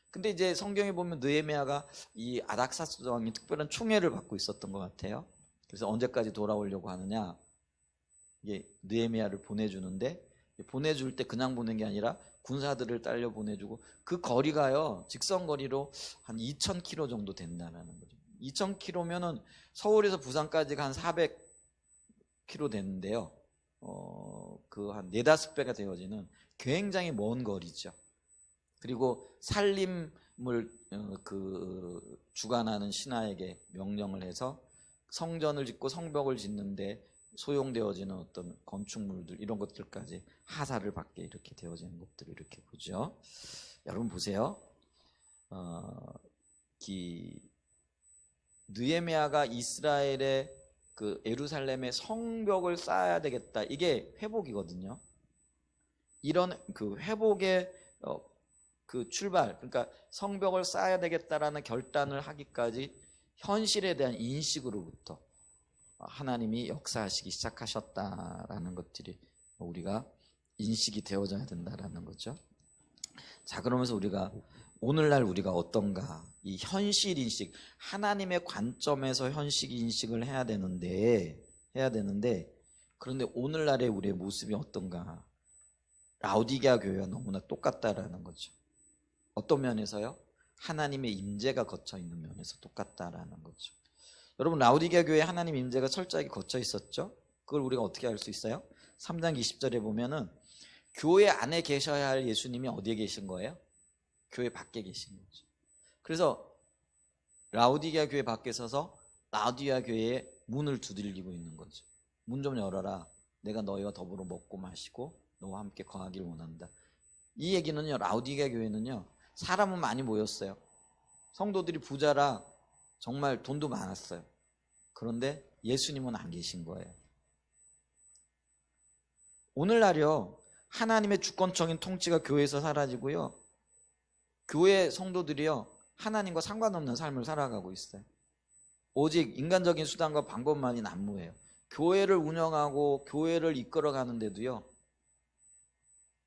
근데 이제 성경에 보면 느헤미야가 이 아닥사스 왕이 특별한 총애를 받고 있었던 것 같아요. 그래서 언제까지 돌아오려고 하느냐. 이게 느헤미야를 보내주는데 보내줄 때 그냥 보낸 게 아니라 군사들을 딸려 보내주고 그 거리가요 직선 거리로 한 2,000km 정도 된다는 거죠. 2,000km면은 서울에서 부산까지가 한 킬로 되는데요. 그 한 4-5배가 되어지는 굉장히 먼 거리죠. 그리고 살림을 주관하는 신하에게 명령을 해서 성전을 짓고 성벽을 짓는데 소용되어지는 어떤 건축물들, 이런 것들까지 하사를 받게 이렇게 되어지는 것들을 이렇게 보죠. 여러분 보세요. 느헤미야가 이스라엘의 그 예루살렘의 성벽을 쌓아야 되겠다, 이게 회복이거든요. 이런 그 회복의 그 출발, 그러니까 성벽을 쌓아야 되겠다라는 결단을 하기까지 현실에 대한 인식으로부터 하나님이 역사하시기 시작하셨다라는 것들이 우리가 인식이 되어져야 된다라는 거죠. 자, 그러면서 우리가 오늘날 우리가 어떤가, 이 현실 인식, 하나님의 관점에서 현실 인식을 해야 되는데 그런데 오늘날의 우리의 모습이 어떤가? 라오디게아 교회와 너무나 똑같다라는 거죠. 어떤 면에서요? 하나님의 임재가 거쳐 있는 면에서 똑같다라는 거죠. 여러분, 라오디게아 교회에 하나님 임재가 철저하게 거쳐 있었죠? 그걸 우리가 어떻게 알 수 있어요? 3장 20절에 보면은 교회 안에 계셔야 할 예수님이 어디에 계신 거예요? 교회 밖에 계신 거죠. 그래서 라오디게아 교회 밖에 서서 라오디게아 교회의 문을 두들기고 있는 거죠. 문 좀 열어라. 내가 너희와 더불어 먹고 마시고 너와 함께 거하기를 원한다. 이 얘기는요, 라오디게아 교회는요, 사람은 많이 모였어요. 성도들이 부자라 정말 돈도 많았어요. 그런데 예수님은 안 계신 거예요. 오늘날요, 하나님의 주권적인 통치가 교회에서 사라지고요, 교회 성도들이요, 하나님과 상관없는 삶을 살아가고 있어요. 오직 인간적인 수단과 방법만이 난무해요. 교회를 운영하고 교회를 이끌어가는데도요,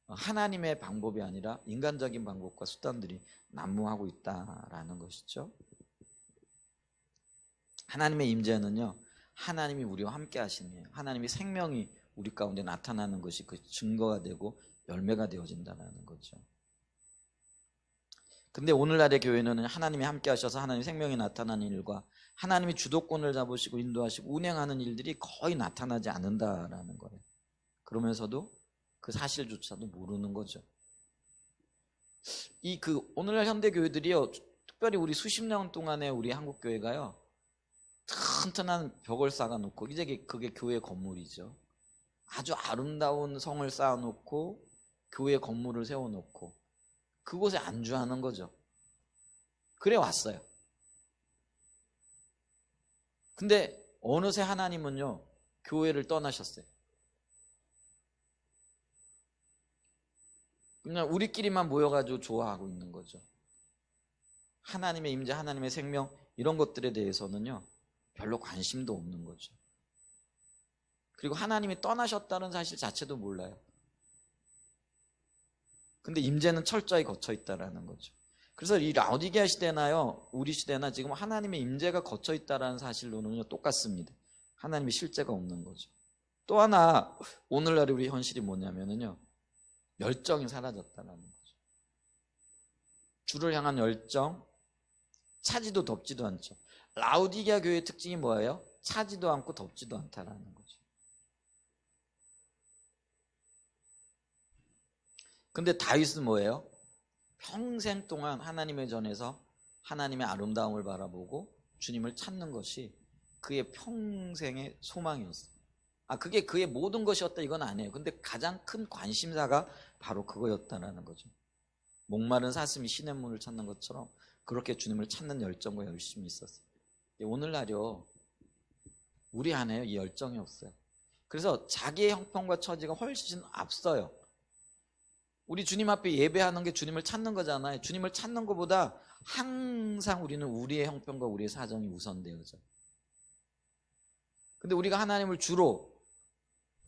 하나님의 방법이 아니라 인간적인 방법과 수단들이 난무하고 있다라는 것이죠. 하나님의 임재는요, 하나님이 우리와 함께 하시는, 하나님의 생명이 우리 가운데 나타나는 것이 그 증거가 되고 열매가 되어진다는 거죠. 근데 오늘날의 교회는 하나님이 함께 하셔서 하나님의 생명이 나타나는 일과 하나님이 주도권을 잡으시고 인도하시고 운행하는 일들이 거의 나타나지 않는다라는 거예요. 그러면서도 그 사실조차도 모르는 거죠. 오늘날 현대 교회들이요, 특별히 우리 수십 년 동안에 우리 한국 교회가요, 튼튼한 벽을 쌓아놓고, 이제 그게 교회 건물이죠. 아주 아름다운 성을 쌓아놓고 교회 건물을 세워놓고 그곳에 안주하는 거죠. 그래 왔어요. 근데 어느새 하나님은요, 교회를 떠나셨어요. 그냥 우리끼리만 모여가지고 좋아하고 있는 거죠. 하나님의 임재, 하나님의 생명, 이런 것들에 대해서는요, 별로 관심도 없는 거죠. 그리고 하나님이 떠나셨다는 사실 자체도 몰라요. 근데 임재는 철저히 거쳐 있다라는 거죠. 그래서 이 라오디게아 시대나요, 우리 시대나 지금 하나님의 임재가 거쳐 있다라는 사실로는요, 똑같습니다. 하나님의 실제가 없는 거죠. 또 하나 오늘날의 우리 현실이 뭐냐면요, 열정이 사라졌다라는 거죠. 주를 향한 열정, 차지도 덥지도 않죠. 라오디게아 교회의 특징이 뭐예요? 차지도 않고 덥지도 않다라는 거죠. 근데 다윗은 뭐예요? 평생 동안 하나님의 전에서 하나님의 아름다움을 바라보고 주님을 찾는 것이 그의 평생의 소망이었어요. 그게 그의 모든 것이었다, 이건 아니에요. 근데 가장 큰 관심사가 바로 그거였다는 거죠. 목마른 사슴이 시냇물을 찾는 것처럼 그렇게 주님을 찾는 열정과 열심이 있었어요. 오늘날요, 우리 안에요, 이 열정이 없어요. 그래서 자기의 형편과 처지가 훨씬 앞서요. 우리 주님 앞에 예배하는 게 주님을 찾는 거잖아요. 주님을 찾는 것보다 항상 우리는 우리의 형편과 우리의 사정이 우선되어져. 근데 우리가 하나님을 주로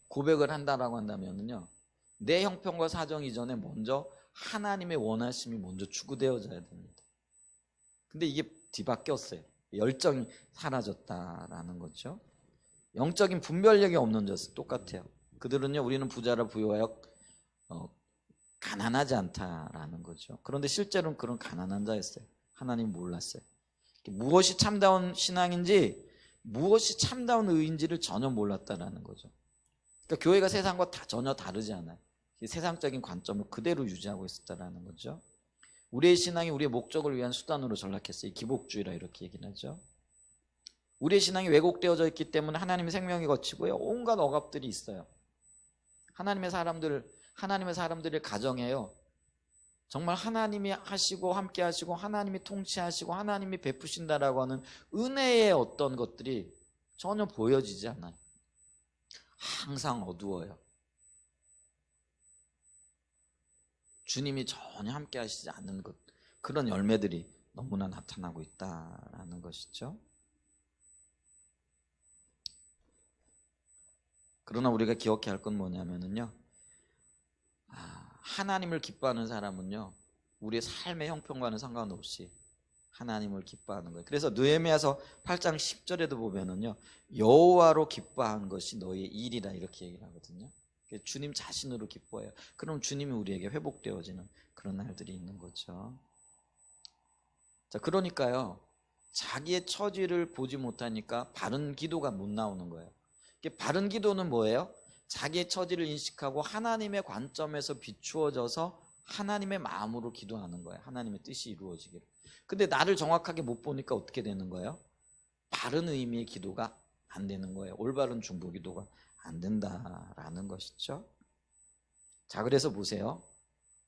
고백을 한다라고 한다면요, 내 형편과 사정 이전에 먼저 하나님의 원하심이 먼저 추구되어져야 됩니다. 근데 이게 뒤바뀌었어요. 열정이 사라졌다라는 거죠. 영적인 분별력이 없는 자들 똑같아요. 그들은요, 우리는 부자라 부유하여 가난하지 않다라는 거죠. 그런데 실제로는 그런 가난한 자였어요. 하나님 몰랐어요. 무엇이 참다운 신앙인지 무엇이 참다운 의인지를 전혀 몰랐다라는 거죠. 그러니까 교회가 세상과 전혀 다르지 않아요. 세상적인 관점을 그대로 유지하고 있었다라는 거죠. 우리의 신앙이 우리의 목적을 위한 수단으로 전락했어요. 기복주의라 이렇게 얘기를 하죠. 우리의 신앙이 왜곡되어져 있기 때문에 하나님의 생명이 거치고요, 온갖 억압들이 있어요. 하나님의 사람들의 가정에요, 정말 하나님이 하시고 함께 하시고 하나님이 통치하시고 하나님이 베푸신다라고 하는 은혜의 어떤 것들이 전혀 보여지지 않아요. 항상 어두워요. 주님이 전혀 함께 하시지 않는 것, 그런 열매들이 너무나 나타나고 있다라는 것이죠. 그러나 우리가 기억해야 할 건 뭐냐면요, 하나님을 기뻐하는 사람은요, 우리의 삶의 형편과는 상관없이 하나님을 기뻐하는 거예요. 그래서 느헤미야서 8장 10절에도 보면은요, 여호와로 기뻐하는 것이 너의 일이라 이렇게 얘기를 하거든요. 주님 자신으로 기뻐해요. 그럼 주님이 우리에게 회복되어지는 그런 날들이 있는 거죠. 자, 그러니까요, 자기의 처지를 보지 못하니까 바른 기도가 못 나오는 거예요. 바른 기도는 뭐예요? 자기의 처지를 인식하고 하나님의 관점에서 비추어져서 하나님의 마음으로 기도하는 거예요. 하나님의 뜻이 이루어지기를. 근데 나를 정확하게 못 보니까 어떻게 되는 거예요? 바른 의미의 기도가 안 되는 거예요. 올바른 중보 기도가 안 된다라는 것이죠. 자, 그래서 보세요.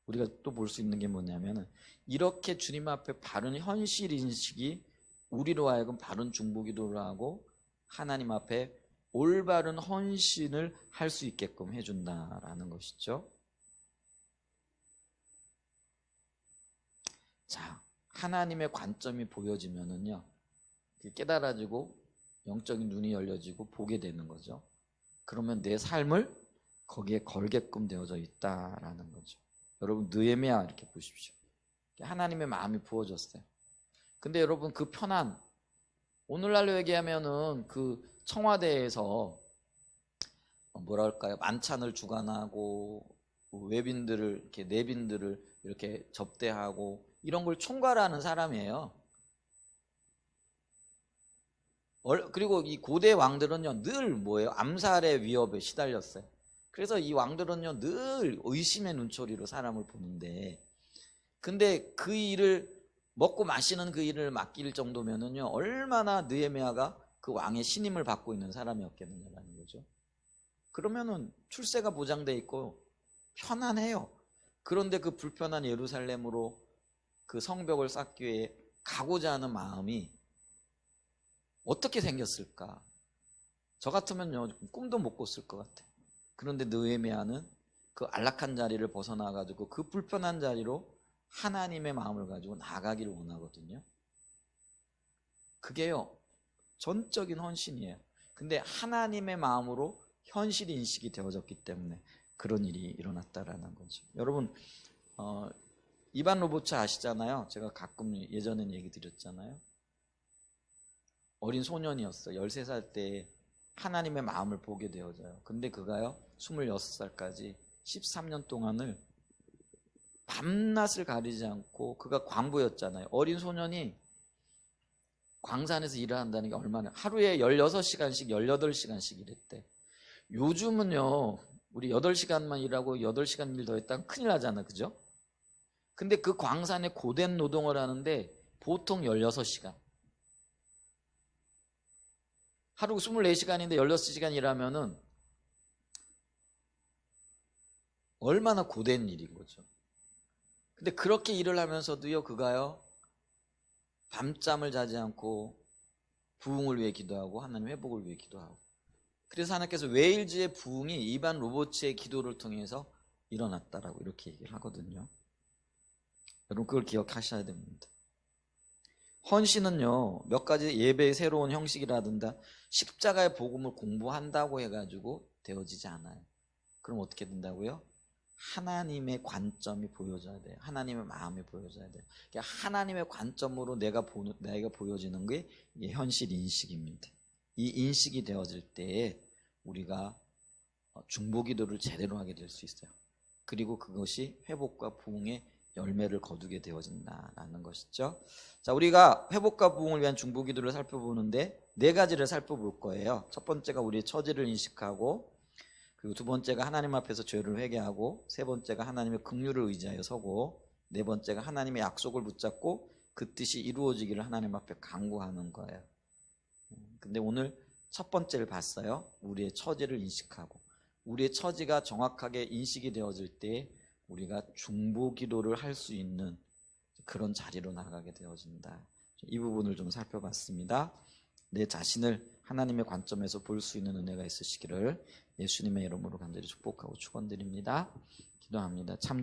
우리가 또 볼 수 있는 게 뭐냐면, 이렇게 주님 앞에 바른 현실 인식이 우리로 하여금 바른 중보 기도를 하고 하나님 앞에 올바른 헌신을 할 수 있게끔 해준다라는 것이죠. 자, 하나님의 관점이 보여지면은요, 깨달아지고 영적인 눈이 열려지고 보게 되는 거죠. 그러면 내 삶을 거기에 걸게끔 되어져 있다라는 거죠. 여러분, 느헤미야 이렇게 보십시오. 하나님의 마음이 부어졌어요. 근데 여러분, 그 편안, 오늘날로 얘기하면은 그 청와대에서 뭐랄까요, 만찬을 주관하고 외빈들을 이렇게 내빈들을 이렇게 접대하고 이런 걸 총괄하는 사람이에요. 그리고 이 고대 왕들은요, 늘 뭐예요? 암살의 위협에 시달렸어요. 그래서 이 왕들은요, 늘 의심의 눈초리로 사람을 보는데, 근데 그 일을 먹고 마시는 그 일을 맡길 정도면은요, 얼마나 느헤미야가 그 왕의 신임을 받고 있는 사람이었겠느냐라는 거죠. 그러면은 출세가 보장돼 있고 편안해요. 그런데 그 불편한 예루살렘으로 그 성벽을 쌓기 위해 가고자 하는 마음이 어떻게 생겼을까? 저 같으면요, 꿈도 못 꿨을 것 같아요. 그런데 느헤미야는 그 안락한 자리를 벗어나 가지고 그 불편한 자리로 하나님의 마음을 가지고 나가기를 원하거든요. 그게요, 전적인 헌신이에요. 근데 하나님의 마음으로 현실 인식이 되어졌기 때문에 그런 일이 일어났다라는 거죠. 여러분, 이반 로보츠 아시잖아요. 제가 가끔 예전엔 얘기 드렸잖아요. 어린 소년이었어요. 13살 때 하나님의 마음을 보게 되어져요. 근데 그가요, 26살까지 13년 동안을 밤낮을 가리지 않고, 그가 광부였잖아요. 어린 소년이 광산에서 일을 한다는 게 얼마나, 하루에 16시간씩 18시간씩 일했대. 요즘은요, 우리 8시간만 일하고 8시간 일 더 했다면 큰일 나잖아, 그죠? 근데 그 광산에 고된 노동을 하는데 보통 16시간, 하루 24시간인데 16시간 일하면은 얼마나 고된 일인 거죠. 근데 그렇게 일을 하면서도요, 그가요, 밤잠을 자지 않고 부흥을 위해 기도하고 하나님 회복을 위해 기도하고, 그래서 하나님께서 웨일즈의 부흥이 이반 로버츠의 기도를 통해서 일어났다라고 이렇게 얘기를 하거든요. 여러분, 그걸 기억하셔야 됩니다. 헌신은요, 몇 가지 예배의 새로운 형식이라든가 십자가의 복음을 공부한다고 해가지고 되어지지 않아요. 그럼 어떻게 된다고요? 하나님의 관점이 보여져야 돼요. 하나님의 마음이 보여져야 돼요. 그러니까 하나님의 관점으로 내가 보여지는 게 현실 인식입니다. 이 인식이 되어질 때에 우리가 중보 기도를 제대로 하게 될 수 있어요. 그리고 그것이 회복과 부흥의 열매를 거두게 되어진다라는 것이죠. 자, 우리가 회복과 부흥을 위한 중보기도를 살펴보는데 네 가지를 살펴볼 거예요. 첫 번째가 우리의 처지를 인식하고, 그리고 두 번째가 하나님 앞에서 죄를 회개하고, 세 번째가 하나님의 긍휼을 의지하여 서고, 네 번째가 하나님의 약속을 붙잡고 그 뜻이 이루어지기를 하나님 앞에 간구하는 거예요. 근데 오늘 첫 번째를 봤어요. 우리의 처지를 인식하고, 우리의 처지가 정확하게 인식이 되어질 때 우리가 중보기도를 할 수 있는 그런 자리로 나가게 되어진다. 이 부분을 좀 살펴봤습니다. 내 자신을 하나님의 관점에서 볼 수 있는 은혜가 있으시기를 예수님의 이름으로 간절히 축복하고 축원드립니다. 기도합니다. 참